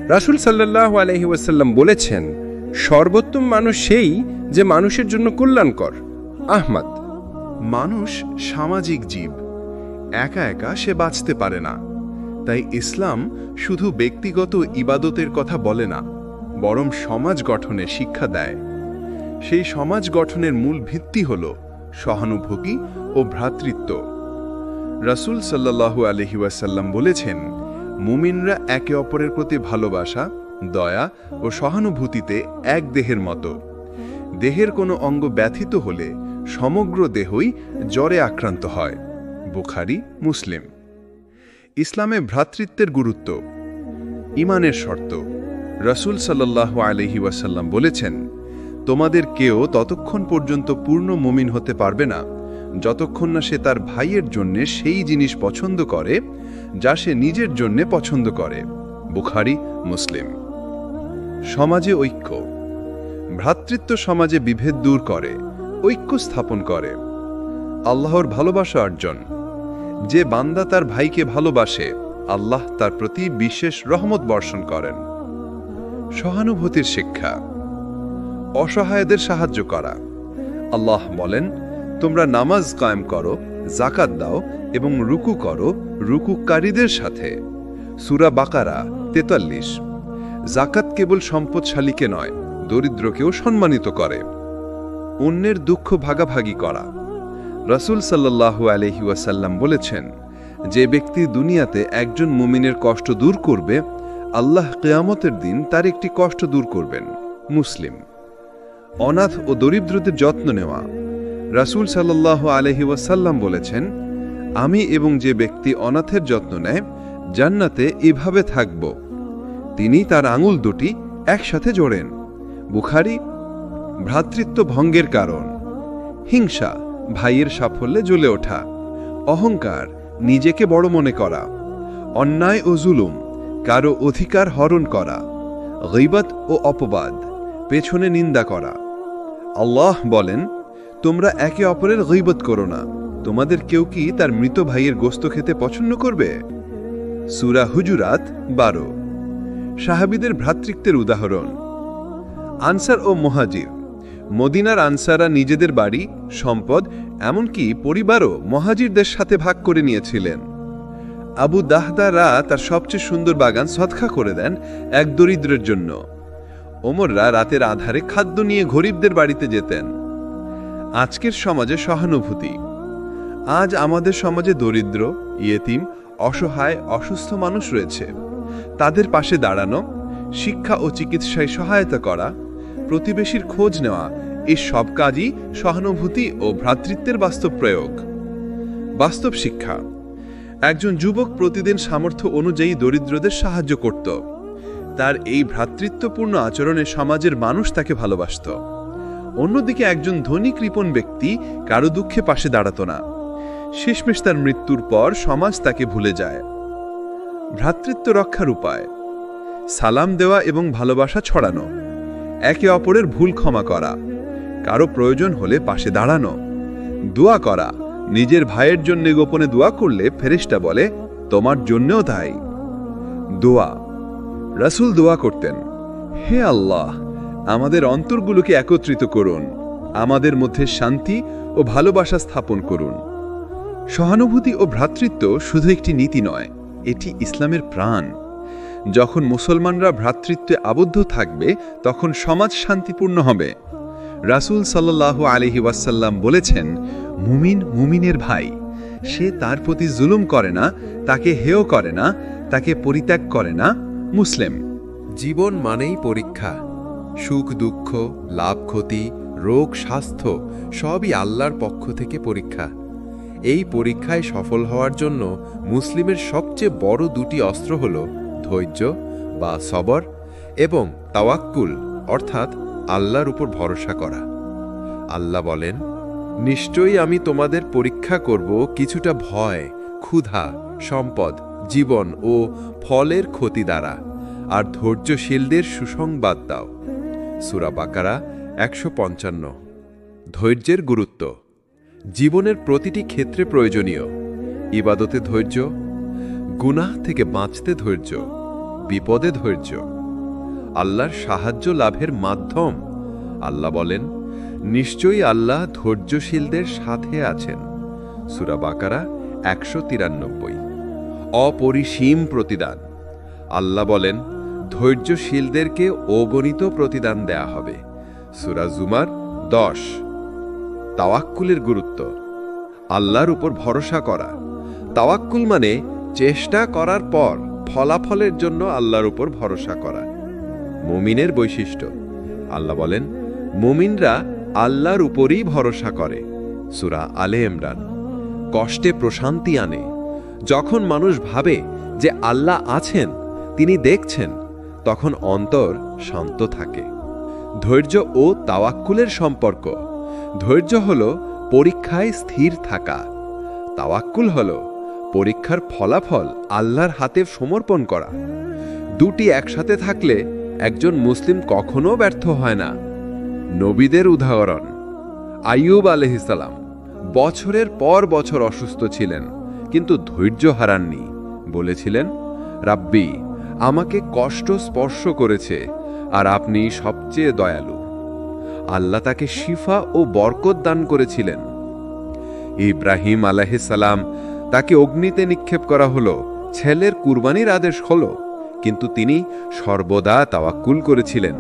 রাসূল সাল্লাল্লাহু আলাইহি ওয়াসাল্লাম বলেছেন, সর্বোত্তম মানুষ সেই যে মানুষের জন্য কল্যাণকর। আহমদ। মানুষ সামাজিক জীব। একা একা সে বাঁচতে পারে না। তাই ইসলাম শুধু ব্যক্তিগত ইবাদতের কথা বলে না, বরং সমাজ গঠনের শিক্ষা দেয়। সেই সমাজ গঠনের মূল ভিত্তি হল সহানুভূতি ও ভ্রাতৃত্ব। রাসূল সাল্লাল্লাহু আলাইহি ওয়াসাল্লাম বলেছেন, মুমিনরা একে অপরের প্রতি ভালোবাসা দয়া ও সহানুভূতিতে এক দেহের মতো। দেহের কোনো অঙ্গ ব্যথিত হলে সমগ্র দেহই জ্বরে আক্রান্ত হয়। বুখারী, মুসলিম। ইসলামে ভ্রাতৃত্বের গুরুত্ব। ঈমানের শর্ত। রাসূল সাল্লাল্লাহু আলাইহি ওয়াসাল্লাম বলেছেন, তোমাদের কেউ ততক্ষণ পর্যন্ত পূর্ণ মুমিন হতে পারবে না যতক্ষণ না সে তার ভাইয়ের জন্য সেই জিনিস পছন্দ করে যা সে নিজের জন্য পছন্দ করে। বুখারী, মুসলিম। সমাজে ঐক্য। ভ্রাতৃত্ব সমাজে বিভেদ দূর করে, ঐক্য স্থাপন করে। আল্লাহর ভালোবাসা অর্জন। যে বান্দা তার ভাইকে ভালোবাসে, আল্লাহ তার প্রতি বিশেষ রহমত বর্ষণ করেন। সহানুভূতির শিক্ষা। অসহায়দের সাহায্য করা। আল্লাহ বলেন, তোমরা নামাজ কায়েম করো, যাকাত দাও এবং রুকু করো রুকুকারীদের সাথে। সূরা বাকারা ৪৩। যাকাত কেবল সম্পদশালীকে নয়, দরিদ্রকেও সম্মানিত করে। অন্যের দুঃখ ভাগাভাগি করা। রাসূল সাল্লাল্লাহু আলাইহি ওয়াসাল্লাম বলেছেন, যে ব্যক্তি দুনিয়াতে একজন মুমিনের কষ্ট দূর করবে, আল্লাহ কিয়ামতের দিন তার একটি কষ্ট দূর করবেন। মুসলিম। অনাথ ও দরিদ্রদের যত্ন নেওয়া। রাসূল সাল্লাল্লাহু আলাইহি ওয়াসাল্লাম বলেছেন, আমি এবং যে ব্যক্তি অনাথের যত্ন নেয় জান্নাতে এভাবে থাকব। তিনি তার আঙুল দুটি একসাথে জোড়েন। বুখারী। ভ্রাতৃত্ব ভঙ্গের কারণ। হিংসা, ভাইয়ের সাফল্যে জ্বলে ওঠা। অহংকার, নিজেকে বড় মনে করা। অন্যায় ও জুলুম, কারো অধিকার হরণ করা। গীবত ও অপবাদ, পেছনে নিন্দা করা। আল্লাহ বলেন, তোমরা একে অপরের গীবত করো না। তোমাদের কেউ কি তার মৃত ভাইয়ের গোশত খেতে পছন্দ করবে? সূরা হুজুরাত ১২। সাহাবীদের ভ্রাতৃত্বের উদাহরণ। আনসার ও মুহাজির। মদিনার আনসাররা নিজেদের বাড়ি, সম্পদ, এমনকি পরিবারও মুহাজিরদের সাথে ভাগ করে নিয়েছিলেন। আবু দাহদারা তার সবচেয়ে সুন্দর বাগান সদকা করে দেন এক দরিদ্রের জন্য। ওমররা রাতের আধারে খাদ্য নিয়ে গরিবদের বাড়িতে যেতেন। আজকের সমাজে সহানুভূতি। আজ আমাদের সমাজে দরিদ্র, ইয়েতিম, অসহায়, অসুস্থ মানুষ রয়েছে। তাদের পাশে দাঁড়ানো, শিক্ষা ও চিকিৎসায় সহায়তা করা, প্রতিবেশীর খোঁজ নেওয়া, এই সব কাজই সহানুভূতি ও ভ্রাতৃত্বের বাস্তব প্রয়োগ। বাস্তব শিক্ষা। একজন যুবক প্রতিদিন সামর্থ্য অনুযায়ী দরিদ্রদের সাহায্য করত। তার এই ভ্রাতৃত্বপূর্ণ আচরণে সমাজের মানুষ তাকে ভালোবাসত। অন্যদিকে একজন ধনী কৃপণ ব্যক্তি কারো দুঃখে পাশে দাঁড়াত না। শেষমেশ তার মৃত্যুর পর সমাজ তাকে ভুলে যায়। ভ্রাতৃত্ব রক্ষার উপায়। সালাম দেওয়া এবং ভালোবাসা ছড়ানো। একে অপরের ভুল ক্ষমা করা। কারো প্রয়োজন হলে পাশে দাঁড়ানো। দোয়া করা। নিজের ভাইয়ের জন্য গোপনে দোয়া করলে ফেরেশতা বলে, তোমার জন্যও তাই। দোয়া। রাসূল দোয়া করতেন, হে আল্লাহ, আমাদের অন্তরগুলোকে একত্রিত করুন, আমাদের মধ্যে শান্তি ও ভালোবাসা স্থাপন করুন। সহানুভূতি ও ভ্রাতৃত্ব শুধু একটি নীতি নয়, এটি ইসলামের প্রাণ। যখন মুসলমানরা ভ্রাতৃত্বে আবদ্ধ থাকবে, তখন সমাজ শান্তিপূর্ণ হবে। রাসূল সাল্লাল্লাহু আলাইহি ওয়াসাল্লাম বলেছেন, মুমিন মুমিনের ভাই। সে তার প্রতি জুলুম করে না, তাকে হেয় করে না, তাকে পরিত্যাগ করে না। মুসলিম। জীবন মানেই পরীক্ষা। সুখ দুঃখ, লাভ ক্ষতি, রোগ স্বাস্থ্য সবই আল্লাহর পক্ষ থেকে পরীক্ষা। এই পরীক্ষায় সফল হওয়ার জন্য মুসলিমের সবচেয়ে বড় দুটি অস্ত্র হল ধৈর্য বা সবর এবং তাওয়াক্কুল, অর্থাৎ আল্লাহর উপর ভরসা করা। আল্লাহ বলেন, নিশ্চয়ই আমি তোমাদের পরীক্ষা করব কিছুটা ভয়, ক্ষুধা, সম্পদ, জীবন ও ফলের ক্ষতি দ্বারা, আর ধৈর্যশীলদের সুসংবাদ দাও। সূরা বাকারা ১৫৫। ধৈর্যের গুরুত্ব। জীবনের প্রতিটি ক্ষেত্রে প্রয়োজনীয়। ইবাদতে ধৈর্য, গুনাহ থেকে বাঁচতে ধৈর্য, বিপদে ধৈর্য, আল্লাহর সাহায্য লাভের মাধ্যম। আল্লাহ বলেন, নিশ্চয়ই আল্লাহ ধৈর্যশীলদের সাথে আছেন। সূরা বাকারা ১৯৩। অপরিসীম প্রতিদান। আল্লাহ বলেন, ধৈর্যশীলদেরকে অগণিত প্রতিদান দেয়া হবে। সূরা জুমার ১০। তাওয়াক্কুলের গুরুত্ব। আল্লাহর উপর ভরসা করা। তাওয়াক্কুল মানে চেষ্টা করার পর ফলাফলের জন্য আল্লাহর উপর ভরসা করা। মুমিনের বৈশিষ্ট্য। আল্লাহ বলেন, মুমিনরা আল্লাহর উপরই ভরসা করে। সূরা আলে ইমরান। কষ্টে প্রশান্তি আনে। যখন মানুষ ভাবে যে আল্লাহ আছেন, তিনি দেখছেন, তখন অন্তর শান্ত থাকে। ধৈর্য ও তাওয়াক্কুলের সম্পর্ক। ধৈর্য হল পরীক্ষায় স্থির থাকা। তাওয়াক্কুল হল পরীক্ষার ফলাফল আল্লাহর হাতে সমর্পণ করা। দুটি একসাথে থাকলে একজন মুসলিম কখনো ব্যর্থ হয় না। নবীদের উদাহরণ। আইয়ুব আলাইহিস সালাম বছরের পর বছর অসুস্থ ছিলেন, কিন্তু ধৈর্য হারাননি। বলেছিলেন, রাব্বি, আমাকে কষ্ট স্পর্শ করেছে, আর আপনি সবচেয়ে দয়ালু। আল্লাহ তাকে শিফা ও বরকত দান করেছিলেন। ইব্রাহিম আলাইহিস সালাম, তাকে অগ্নিতে নিক্ষেপ করা হলো, ছেলের কুরবানির আদেশ হলো, কিন্তু তিনি সর্বদা তাওয়াক্কুল করেছিলেন।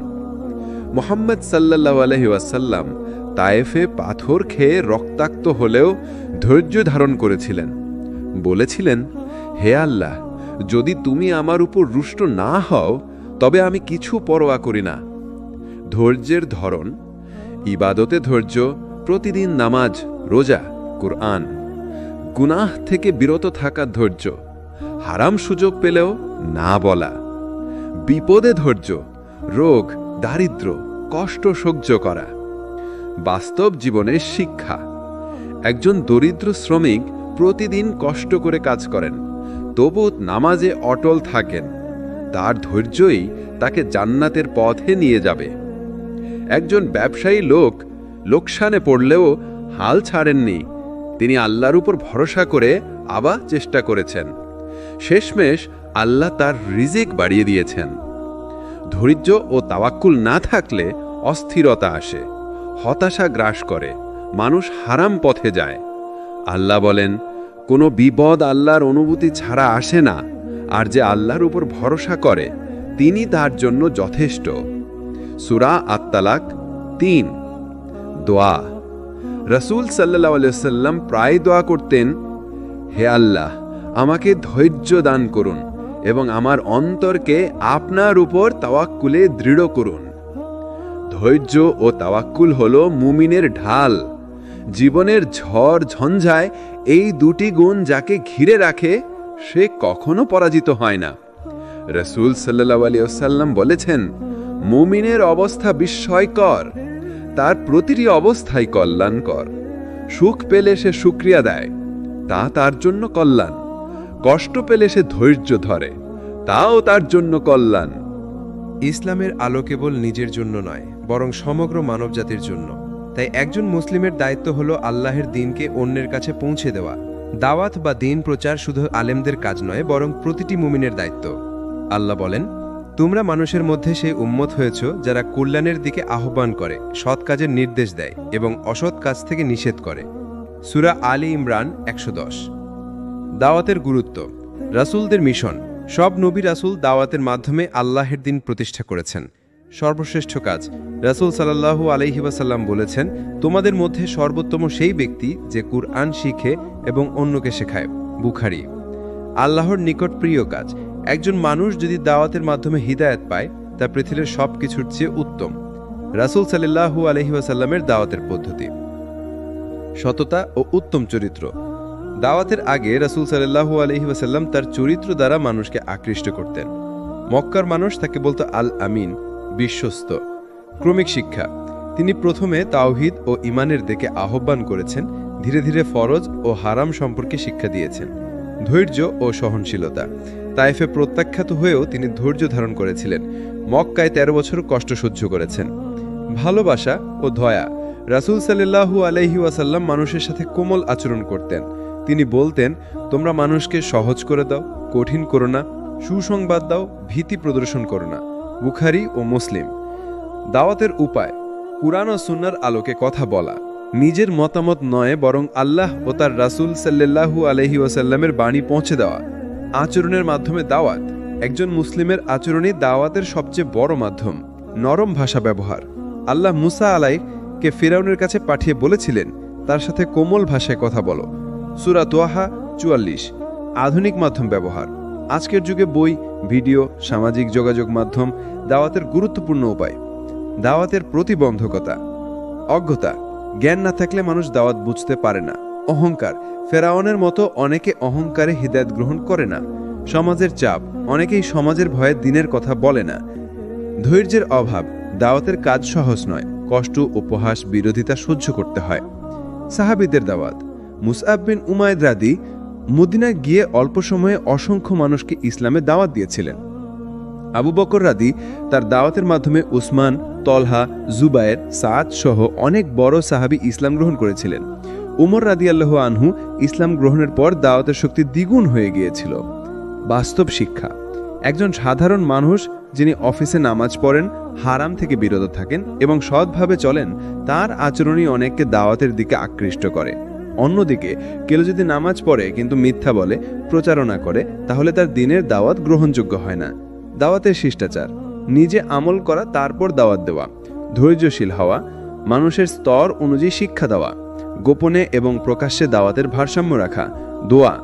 মুহাম্মদ সাল্লাল্লাহু আলাইহি ওয়াসাল্লাম তায়েফে পাথর খেয়ে রক্তাক্ত হলেও ধৈর্য ধারণ করেছিলেন। বলেছিলেন, হে আল্লাহ, যদি তুমি আমার উপর রুষ্ট না হও, তবে আমি কিছু পরোয়া করি না। ধৈর্যের ধরন। ইবাদতে ধৈর্য, প্রতিদিন নামাজ, রোজা, কুরআন। গুনাহ থেকে বিরত থাকার ধৈর্য, হারাম সুযোগ পেলেও না বলা। বিপদে ধৈর্য, রোগ, দারিদ্র্য, কষ্ট সহ্য করা। বাস্তব জীবনের শিক্ষা। একজন দরিদ্র শ্রমিক প্রতিদিন কষ্ট করে কাজ করেন, তবু নামাজে অটল থাকেন। তার ধৈর্যই তাকে জান্নাতের পথে নিয়ে যাবে। একজন ব্যবসায়ী লোকসানে পড়লেও হাল ছাড়েননি। তিনি আল্লাহর উপর ভরসা করে আবার চেষ্টা করেছেন। শেষমেশ আল্লাহ তার রিজিক বাড়িয়ে দিয়েছেন। ধৈর্য ও তাওয়াক্কুল না থাকলে অস্থিরতা আসে, হতাশা গ্রাস করে, মানুষ হারাম পথে যায়। আল্লাহ বলেন, কোনো বিপদ আল্লাহর অনুভূতি ছাড়া আসে না, আর যে আল্লাহর উপর ভরসা করে তিনি তার জন্য যথেষ্ট। সূরা আত-তালাক ৩। দোয়া। রাসূল সাল্লাল্লাহু আলাইহি ওয়াসাল্লাম প্রায় দোয়া করতেন, হে আল্লাহ, আমাকে ধৈর্য দান করুন এবং আমার অন্তরকে আপনার উপর তাওয়াক্কুলে দৃঢ় করুন। ধৈর্য ও তাওয়াক্কুল হল মুমিনের ঢাল। জীবনের ঝড় ঝঞ্ঝায় এই দুটি গুণ যাকে ঘিরে রাখে, সে কখনো পরাজিত হয় না। রাসূল সাল্লাল্লাহু আলাইহি ওয়াসাল্লাম বলেছেন, মুমিনের অবস্থা বিস্ময়কর, তার প্রতিটি অবস্থাই কল্যাণকর। সুখ পেলে সে শুকরিয়া দেয়, তা তার জন্য কল্যাণ। কষ্ট পেলে সে ধৈর্য ধরে, তাও তার জন্য কল্যাণ। ইসলামের আলো কেবল নিজের জন্য নয়, বরং সমগ্র মানবজাতির জন্য। তাই একজন মুসলিমের দায়িত্ব হল আল্লাহের দ্বীনকে অন্যের কাছে পৌঁছে দেওয়া। দাওয়াত বা দ্বীন প্রচার শুধু আলেমদের কাজ নয়, বরং প্রতিটি মুমিনের দায়িত্ব। আল্লাহ বলেন, তোমরা মানুষের মধ্যে সেই উম্মত হয়েছ যারা কল্যাণের দিকে আহ্বান করে, সৎ কাজের নির্দেশ দেয় এবং অসৎ কাজ থেকে নিষেধ করে। সূরা আলী ইমরান ১১০। দাওয়াতের গুরুত্ব। রাসূলদের মিশন। সব নবী রাসূল দাওয়াতের মাধ্যমে আল্লাহের দ্বীন প্রতিষ্ঠা করেছেন। সর্বশ্রেষ্ঠ কাজ। রাসূল সাল্লাল্লাহু আলাইহি ওয়াসাল্লাম বলেছেন, তোমাদের মধ্যে সর্বোত্তম সেই ব্যক্তি যে কুরআন শিখে এবং অন্যকে শেখায়। বুখারী। আল্লাহর নিকট প্রিয় কাজ। একজন মানুষ যদি দাওয়াতের মাধ্যমে হিদায়াত পায়, তা পৃথিবীর সব কিছুর চেয়ে উত্তম। রাসূল সাল্লাল্লাহু আলাইহি ওয়াসাল্লামের দাওয়াতের পদ্ধতি। সততা ও উত্তম চরিত্র। দাওয়াতের আগে রাসূল সাল্লাল্লাহু আলাইহি ওয়াসাল্লাম তার চরিত্র দ্বারা মানুষকে আকৃষ্ট করতেন। মক্কার মানুষ তাকে বলতো আল আমিন, বিশ্বস্ত। ক্রমিক শিক্ষা। তিনি প্রথমে তাওহীদ ও ঈমানের দিকে আহ্বান করেছেন, ধীরে ধীরে ফরজ ও হারাম সম্পর্কে শিক্ষা দিয়েছেন। ধৈর্য ও সহনশীলতা। তায়েফে প্রত্যাখ্যাত হয়েও তিনি ধৈর্য ধারণ করেছিলেন। মক্কায় ১৩ বছর কষ্ট সহ্য করেছেন। ভালোবাসা ও দয়া। রাসূল সাল্লাল্লাহু আলাইহি ওয়াসাল্লাম মানুষের সাথে কোমল আচরণ করতেন। তিনি বলতেন, তোমরা মানুষকে সহজ করে দাও, কঠিন করো না, সুসংবাদ দাও, ভীতি প্রদর্শন করো না। বুখারী ও মুসলিম। দাওয়াতের উপায়। কুরআন ও সুন্নাহর আলোকে কথা বলা। নিজের মতামত নয়, বরং আল্লাহ ও তার রাসূল সাল্লাল্লাহু আলাইহি ওয়াসাল্লামের বাণী পৌঁছে দেওয়া। আচরণের মাধ্যমে দাওয়াত। একজন মুসলিমের আচরণই দাওয়াতের সবচেয়ে বড় মাধ্যম। নরম ভাষা ব্যবহার। আল্লাহ মুসা আলাইহিকে ফিরআউনের কাছে পাঠিয়ে বলেছিলেন, তার সাথে কোমল ভাষায় কথা বলো। সূরা তোহা ৪৪। আধুনিক মাধ্যম ব্যবহার। আজকের যুগে বই, ভিডিও, সামাজিক যোগাযোগ মাধ্যম দাওয়াতের গুরুত্বপূর্ণ উপায়। দাওয়াতের প্রতিবন্ধকতা: অজ্ঞতা, জ্ঞান না থাকলে মানুষ দাওয়াত বুঝতে পারে না। অহংকার, ফেরাউনের মতো অনেকে অহংকারে হিদায়াত গ্রহণ করে না। সমাজের চাপ, অনেকেই সমাজের ভয়ে দ্বীনের কথা বলে না। ধৈর্যের অভাব, দাওয়াতের কাজ সহজ নয়, কষ্ট, উপহাস, বিরোধিতা সহ্য করতে হয়। সাহাবীদের দাওয়াত: মুসআব বিন উমাইর রাদি মদিনায় গিয়ে অল্প সময়ে অসংখ্য মানুষকে ইসলামে দাওয়াত দিয়েছিলেন। আবু বকর রাদি তার দাওয়াতের মাধ্যমে উসমান, তলহা, জুবায়ের, সাদ সহ অনেক বড় সাহাবী ইসলাম গ্রহণ করেছিলেন। উমর রাদিয়াল্লাহু আনহু ইসলাম গ্রহণের পর দাওয়াতের শক্তি দ্বিগুণ হয়ে গিয়েছিল। বাস্তব শিক্ষা: একজন সাধারণ মানুষ যিনি অফিসে নামাজ পড়েন, হারাম থেকে বিরত থাকেন এবং সৎভাবে চলেন, তার আচরণই অনেককে দাওয়াতের দিকে আকৃষ্ট করে। অন্যদিকে কেউ যদি নামাজ পড়ে কিন্তু মিথ্যা বলে, প্রচারণা করে, তাহলে তার দ্বীনের দাওয়াত গ্রহণযোগ্য হয় না। দাওয়াতের শিষ্টাচার: নিজে আমল করা, তারপর দাওয়াত দেওয়া। ধৈর্যশীল হওয়া, মানুষের স্তর অনুযায়ী শিক্ষা দেওয়া। গোপনে এবং প্রকাশ্যে দাওয়াতের ভারসাম্য রাখা। দোয়া: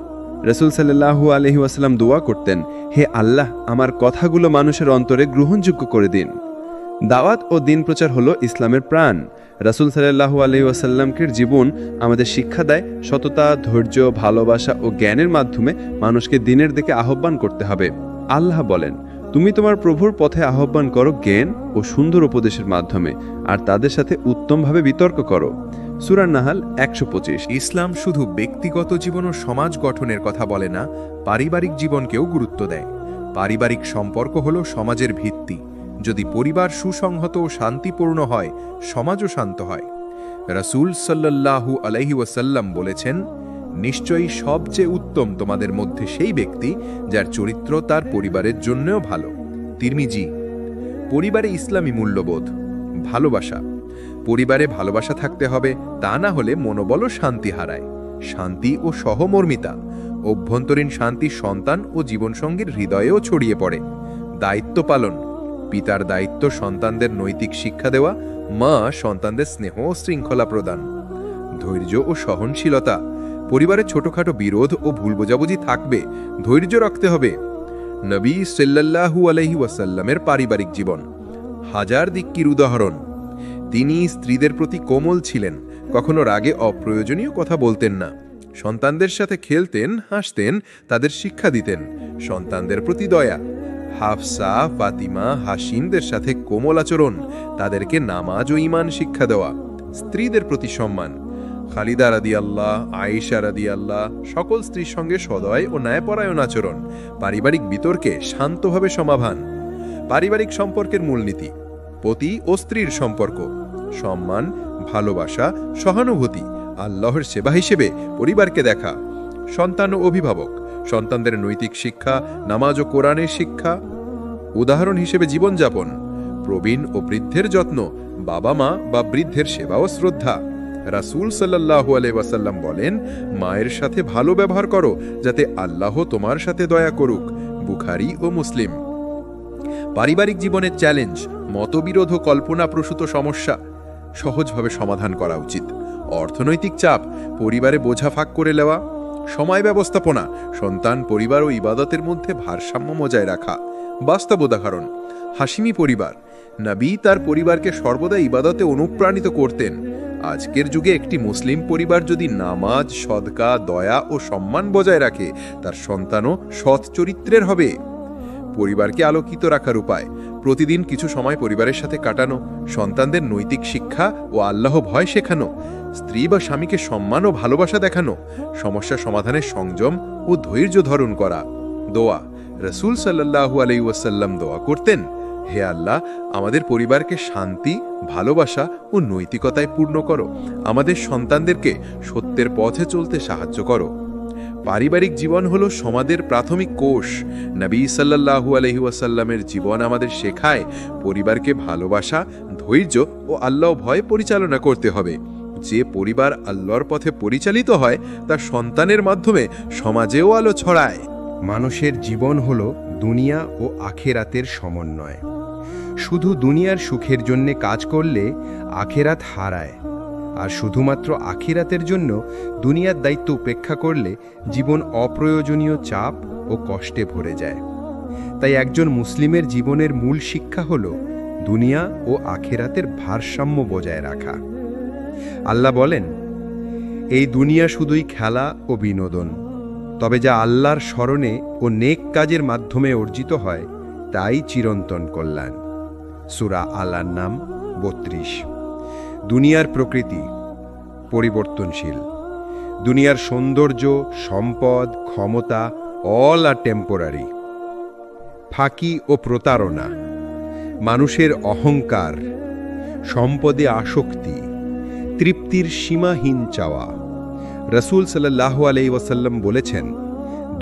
রাসূল সাল্লাল্লাহু আলাইহি ওয়াসাল্লাম দোয়া করতেন, হে আল্লাহ, আমার কথাগুলো মানুষের অন্তরে গ্রহণযোগ্য করে দিন। দাওয়াত ও দ্বীন প্রচার হলো ইসলামের প্রাণ। রাসূল সাল্লাল্লাহু আলাইহি ওয়াসাল্লামের জীবন আমাদের শিক্ষা দেয়, সততা, ধৈর্য, ভালোবাসা ও জ্ঞানের মাধ্যমে মানুষকে দ্বীনের দিকে আহ্বান করতে হবে। আল্লাহ বলেন, তুমি তোমার প্রভুর পথে আহ্বান করো জ্ঞান ও সুন্দর উপদেশের মাধ্যমে, আর তাদের সাথে উত্তমভাবে বিতর্ক করো। সূরা নাহাল 125। ইসলাম শুধু ব্যক্তিগত জীবন ও সমাজ গঠনের কথা বলে না, পারিবারিক জীবনকেও গুরুত্ব দেয়। পারিবারিক সম্পর্ক হল সমাজের ভিত্তি। যদি পরিবার সুসংহত ও শান্তিপূর্ণ হয়, সমাজও শান্ত হয়। রাসূল সাল্লাল্লাহু আলাইহি ওয়াসাল্লাম বলেছেন, নিশ্চয়ই সবচেয়ে উত্তম তোমাদের মধ্যে সেই ব্যক্তি যার চরিত্র তার পরিবারের জন্যও ভালো। তিরমিজি। পরিবারে ইসলামী মূল্যবোধ: ভালোবাসা। পরিবারে ভালোবাসা থাকতে হবে, তা না হলে মনোবল ও শান্তি হারায়। শান্তি ও সহমর্মিতা: অভ্যন্তরীণ শান্তি সন্তান ও জীবনসঙ্গীর হৃদয়েও ছড়িয়ে পড়ে। দায়িত্ব পালন: পিতার দায়িত্ব সন্তানদের নৈতিক শিক্ষা দেওয়া, মা সন্তানদের স্নেহ ও শৃঙ্খলা প্রদান। ধৈর্য ও সহনশীলতা: পরিবারে ছোটখাটো বিরোধ ও ভুল বোঝাবুঝি থাকবে, ধৈর্য রাখতে হবে। নবী সাল্লাল্লাহু আলাইহি ওয়াসাল্লামের পারিবারিক জীবন হাজার দিক্কির উদাহরণ। তিনি স্ত্রীদের প্রতি কোমল ছিলেন, কখনো রাগে অপ্রয়োজনীয় কথা বলতেন না। সন্তানদের সাথে খেলতেন, হাসতেন, তাদের শিক্ষা দিতেন। সন্তানদের প্রতি দয়া: হাফসা, ফাতিমা, হাসিমদের সাথে কোমল আচরণ, তাদেরকে নামাজ ও ঈমান শিক্ষা দেওয়া। স্ত্রীদের প্রতি সম্মান: খালিদা রাদিয়াল্লাহ, আয়েশা রাদিয়াল্লাহ, সকল স্ত্রীর সঙ্গে সদয় ও ন্যায়পরায়ণ আচরণ। পারিবারিক বিতর্কে শান্তভাবে সমাধান। পারিবারিক সম্পর্কের মূলনীতি: পতি ও স্ত্রীর সম্পর্ক সম্মান, ভালোবাসা, সহানুভূতি, আল্লাহর সেবা হিসেবে পরিবারকে দেখা। সন্তান ও অভিভাবক: সন্তানদের নৈতিক শিক্ষা, নামাজ ও কোরআনের শিক্ষা, উদাহরণ হিসেবে জীবনযাপন। প্রবীণ ও বৃদ্ধের যত্ন: বাবা মা বা বৃদ্ধের সেবা ও শ্রদ্ধা। রাসূল সাল্লাল্লাহু আলাইহি ওয়াসাল্লাম বলেন, মায়ের সাথে ভালো ব্যবহার করো, যাতে আল্লাহ তোমার সাথে দয়া করুক। বুখারী ও মুসলিম। পারিবারিক জীবনের চ্যালেঞ্জ, মতবিরোধ ও কল্পনাপ্রসূত সমস্যা সহজভাবে সমাধান করা উচিত। অর্থনৈতিক চাপ, পরিবারে বোঝা ভাগ করে নেওয়া। সময় ব্যবস্থাপনা, সন্তান, পরিবার ও ইবাদতের মধ্যে ভারসাম্য বজায় রাখা। বাস্তব উদাহরণ: হাশিমি পরিবার। নবী তার পরিবারকে সর্বদা ইবাদতে অনুপ্রাণিত করতেন। আজকের যুগে একটি মুসলিম পরিবার যদি নামাজ, সদকা, দয়া ও সম্মান বজায় রাখে, তার সন্তানও সৎ চরিত্রের হবে। পরিবারকে আলোকিত রাখার উপায়: প্রতিদিন কিছু সময় পরিবারের সাথে কাটানো, সন্তানদের নৈতিক শিক্ষা ও আল্লাহ ভয় শেখানো, স্ত্রী বা স্বামীকে সম্মান ও ভালোবাসা দেখানো, সমস্যা সমাধানের সংযম ও ধৈর্য ধারণ করা। দোয়া: রাসূল সাল্লাল্লাহু আলাইহি ওয়াসাল্লাম দোয়া করতেন, হে আল্লাহ, আমাদের পরিবারকে শান্তি, ভালোবাসা ও নৈতিকতায় পূর্ণ করো। আমাদের সন্তানদেরকে সত্যের পথে চলতে সাহায্য করো। পারিবারিক জীবন হলো সমাজের প্রাথমিক কোষ। নবী সাল্লাল্লাহু আলাইহি ওয়াসাল্লামের জীবন আমাদের শেখায় পরিবারকে ভালোবাসা, ধৈর্য ও আল্লাহ ভয় পরিচালনা করতে হবে। যে পরিবার আল্লাহর পথে পরিচালিত হয়, তার সন্তানের মাধ্যমে সমাজেও আলো ছড়ায়। মানুষের জীবন হল দুনিয়া ও আখেরাতের সমন্বয়। শুধু দুনিয়ার সুখের জন্যে কাজ করলে আখেরাত হারায়, আর শুধুমাত্র আখিরাতের জন্য দুনিয়ার দায়িত্ব উপেক্ষা করলে জীবন অপ্রয়োজনীয় চাপ ও কষ্টে ভরে যায়। তাই একজন মুসলিমের জীবনের মূল শিক্ষা হল দুনিয়া ও আখিরাতের ভারসাম্য বজায় রাখা। আল্লাহ বলেন, এই দুনিয়া শুধুই খেলা ও বিনোদন, তবে যা আল্লাহর স্মরণে ও নেক কাজের মাধ্যমে অর্জিত হয় তাই চিরন্তন কল্যাণ। সূরা আল নাম 32। দুনিয়ার প্রকৃতি পরিবর্তনশীল। দুনিয়ার সৌন্দর্য, সম্পদ, ক্ষমতা অল আর টেম্পোরারি। ফাঁকি ও প্রতারণা, মানুষের অহংকার, সম্পদে আসক্তি, তৃপ্তির সীমাহীন চাওয়া। রাসূল সাল্লাল্লাহু আলাইহি ওয়াসাল্লাম বলেছেন,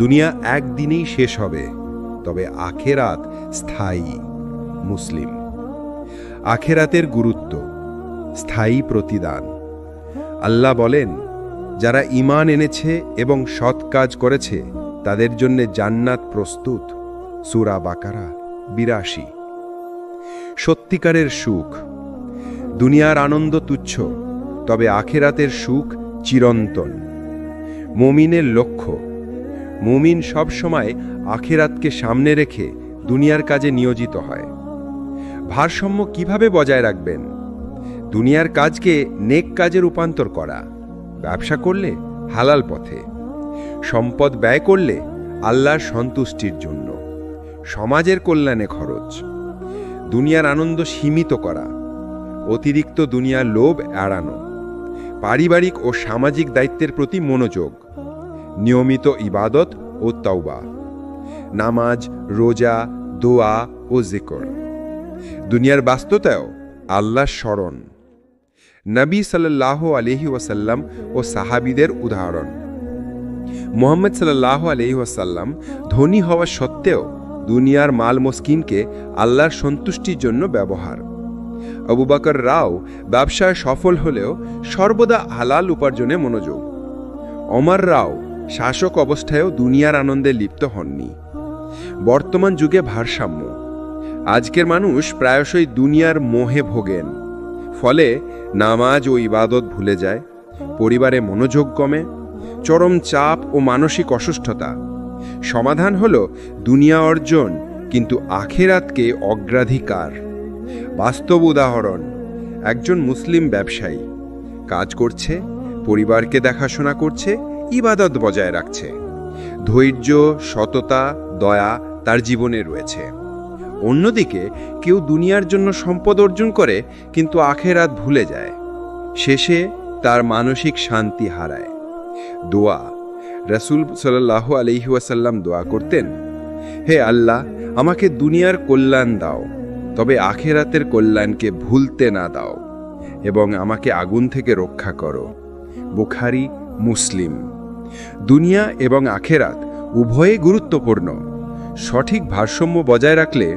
দুনিয়া একদিনেই শেষ হবে, তবে আখেরাত স্থায়ী। মুসলিম। আখেরাতের গুরুত্ব, স্থায়ী প্রতিদান। আল্লাহ বলেন, যারা ঈমান এনেছে এবং সৎ কাজ করেছে তাদের জন্য জান্নাত প্রস্তুত। সূরা বাকারা 82। সত্যিকারের সুখ, দুনিয়ার আনন্দ তুচ্ছ, তবে আখেরাতের সুখ চিরন্তন। মুমিনের লক্ষ্য, মুমিন সবসময় আখেরাতকে সামনে রেখে দুনিয়ার কাজে নিয়োজিত হয়। ভারসাম্য কিভাবে বজায় রাখবেন? দুনিয়ার কাজকে নেক কাজে রূপান্তর করা, ব্যবসা করলে হালাল পথে, সম্পদ ব্যয় করলে আল্লাহর সন্তুষ্টির জন্য, সমাজের কল্যাণে খরচ, দুনিয়ার আনন্দ সীমিত করা, অতিরিক্ত দুনিয়ার লোভ এড়ানো, পারিবারিক ও সামাজিক দায়িত্বের প্রতি মনোযোগ, নিয়মিত ইবাদত ও তাওবা, নামাজ, রোজা, দোয়া ও জিকর। দুনিয়ার বাস্তবতায়ও আল্লাহর স্মরণ। নবী সাল্লাল্লাহু আলাইহি ওয়াসাল্লাম ও সাহাবীদের উদাহরণ। মুহাম্মদ সাল্লাল্লাহু আলাইহি ওয়াসাল্লাম ধনী হওয়া সত্ত্বেও দুনিয়ার মাল মস্কিনকে আল্লাহর সন্তুষ্টির জন্য ব্যবহার। আবু বকর রাও ব্যবসায় সফল হলেও সর্বদা হালাল উপার্জনে মনোযোগ। ওমর রাও শাসক অবস্থায়ও দুনিয়ার আনন্দে লিপ্ত হননি। বর্তমান যুগে ভারসাম্য। আজকের মানুষ প্রায়শই দুনিয়ার মোহে ভোগেন, ফলে নামাজ ও ইবাদত ভুলে যায়, পরিবারে মনোযোগ কমে, চরম চাপ ও মানসিক অসুস্থতা। সমাধান হল দুনিয়া অর্জন, কিন্তু আখেরাতকে অগ্রাধিকার। বাস্তব উদাহরণ, একজন মুসলিম ব্যবসায়ী কাজ করছে, পরিবারকে দেখাশোনা করছে, ইবাদত বজায় রাখছে। ধৈর্য, সততা, দয়া তার জীবনে রয়েছে। অন্যদিকে কেউ দুনিয়ার জন্য সম্পদ অর্জন করে কিন্তু আখেরাত ভুলে যায়, শেষে তার মানসিক শান্তি হারায়। দোয়া। রাসূল সাল্লাল্লাহু আলাইহি ওয়াসাল্লাম দোয়া করতেন, হে আল্লাহ, আমাকে দুনিয়ার কল্যাণ দাও, তবে আখেরাতের কল্যাণকে ভুলতে না দাও, এবং আমাকে আগুন থেকে রক্ষা করো। বুখারী, মুসলিম। দুনিয়া এবং আখেরাত উভয়ে গুরুত্বপূর্ণ। সঠিক ভারসাম্য বজায় রাখলে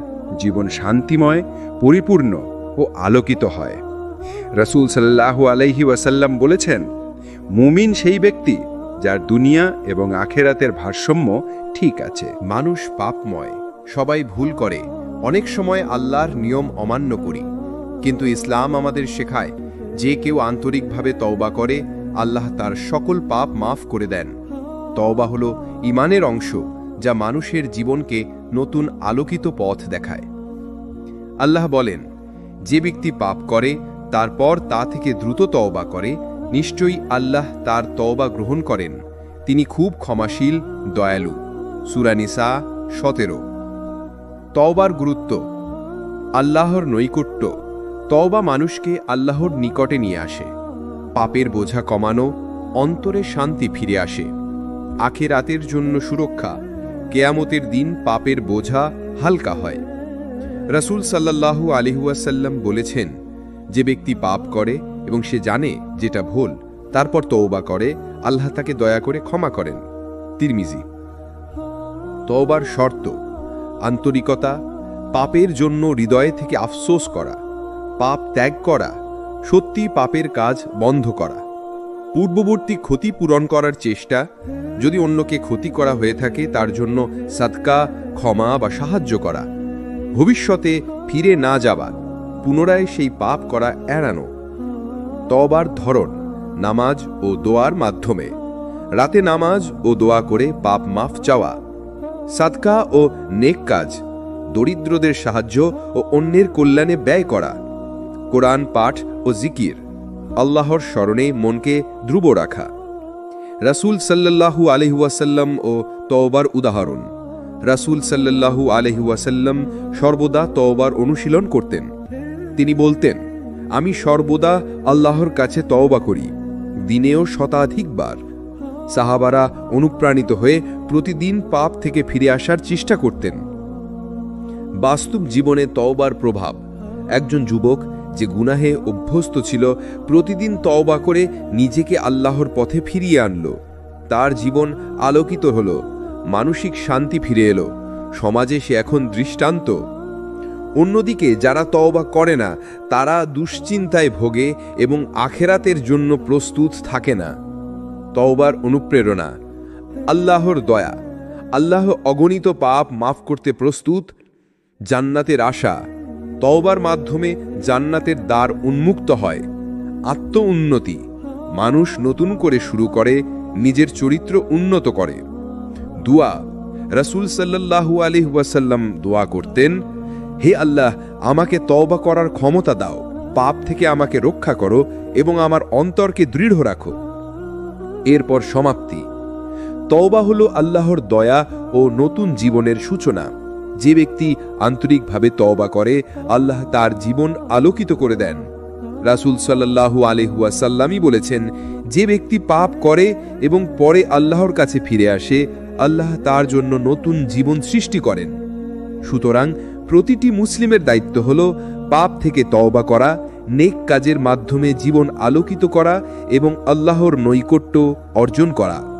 জীবন শান্তিময়, পরিপূর্ণ ও আলোকিত হয়। রাসূল সাল্লাল্লাহু আলাইহি ওয়াসাল্লাম বলেছেন, মুমিন সেই ব্যক্তি যার দুনিয়া এবং আখেরাতের ভারসাম্য ঠিক আছে। মানুষ পাপময়, সবাই ভুল করে, অনেক সময় আল্লাহর নিয়ম অমান্য করি, কিন্তু ইসলাম আমাদের শেখায় যে কেউ আন্তরিকভাবে তওবা করে আল্লাহ তার সকল পাপ মাফ করে দেন। তওবা হলো ঈমানের অংশ, যা মানুষের জীবনকে নতুন আলোকিত পথ দেখায়। আল্লাহ বলেন, যে ব্যক্তি পাপ করে তারপর তা থেকে দ্রুত তওবা করে, নিশ্চয়ই আল্লাহ তার তওবা গ্রহণ করেন, তিনি খুব ক্ষমাশীল, দয়ালু। সূরা নিসা 17। তওবার গুরুত্ব। আল্লাহর নৈকট্য। তওবা মানুষকে আল্লাহর নিকটে নিয়ে আসে। পাপের বোঝা কমানো, অন্তরে শান্তি ফিরে আসে। আখিরাতের জন্য সুরক্ষা। কিয়ামতের দিন পাপের বোঝা হালকা হয়। রাসূল সাল্লাল্লাহু আলাইহি ওয়াসাল্লাম বলেছেন, যে ব্যক্তি পাপ করে এবং সে জানে যেটা ভুল, তারপর তওবা করে, আল্লাহ তাকে দয়া করে ক্ষমা করেন। তিরমিজি। তওবার শর্ত। আন্তরিকতা, পাপের জন্য হৃদয় থেকে আফসোস করা, পাপ ত্যাগ করা, সত্যি পাপের কাজ বন্ধ করা, পূর্ববর্তী ক্ষতি পূরণ করার চেষ্টা, যদি অন্যকে ক্ষতি করা হয়ে থাকে তার জন্য সাদকা, ক্ষমা বা সাহায্য করা, ভবিষ্যতে ফিরে না যাওয়া, পুনরায় সেই পাপ করা এড়ানো। তওবার ধরন নামাজ ও দোয়ার মাধ্যমে, রাতে নামাজ ও দোয়া করে পাপ মাফ চাওয়া, সাদকা ও নেক কাজ, দরিদ্রদের সাহায্য ও অন্যের কল্যাণে ব্যয় করা, কোরআন পাঠ ও জিকির, আল্লাহর স্মরণে মনকে ধ্রুব রাখা। রাসূল সাল্লাল্লাহু আলাইহি ওয়াসাল্লাম ও তওবার উদাহরণ। রাসূল সাল্লাল্লাহু আলাইহি ওয়াসাল্লাম সর্বদা তওবার অনুশীলন করতেন। তিনি বলতেন, আমি সর্বদা আল্লাহর কাছে তওবা করি, দিনেও শতাধিকবার। সাহাবারা অনুপ্রাণিত হয়ে প্রতিদিন পাপ থেকে ফিরে আসার চেষ্টা করতেন। বাস্তব জীবনে তওবার প্রভাব। একজন যুবক যে গুনাহে অভ্যস্ত ছিল, প্রতিদিন তওবা করে নিজেকে আল্লাহর পথে ফিরিয়ে আনল। তার জীবন আলোকিত হল, মানসিক শান্তি ফিরে এলো, সমাজে সে এখন দৃষ্টান্ত। অন্যদিকে যারা তওবা করে না, তারা দুশ্চিন্তায় ভোগে এবং আখেরাতের জন্য প্রস্তুত থাকে না। তওবার অনুপ্রেরণা। আল্লাহর দয়া। আল্লাহ অগণিত পাপ মাফ করতে প্রস্তুত। জান্নাতের আশা। তওবার মাধ্যমে জান্নাতের দ্বার উন্মুক্ত হয়। আত্ম উন্নতি। মানুষ নতুন করে শুরু করে, নিজের চরিত্র উন্নত করে। দুয়া। রাসূল সাল্লাল্লাহু আলাইহি ওয়াসাল্লাম দোয়া করতেন, হে আল্লাহ, আমাকে তওবা করার ক্ষমতা দাও, পাপ থেকে আমাকে রক্ষা করো এবং আমার অন্তরকে দৃঢ় রাখো। এরপর সমাপ্তি। তওবা হলো আল্লাহর দয়া ও নতুন জীবনের সূচনা। যে ব্যক্তি আন্তরিকভাবে তওবা করে, আল্লাহ তার জীবন আলোকিত করে দেন। রাসূল সাল্লাল্লাহু আলাইহি ওয়াসাল্লামই বলেছেন, যে ব্যক্তি পাপ করে এবং পরে আল্লাহর কাছে ফিরে আসে, আল্লাহ তার জন্য নতুন জীবন সৃষ্টি করেন। সুতরাং প্রতিটি মুসলিমের দায়িত্ব হল পাপ থেকে তওবা করা, নেক কাজের মাধ্যমে জীবন আলোকিত করা এবং আল্লাহর নৈকট্য অর্জন করা।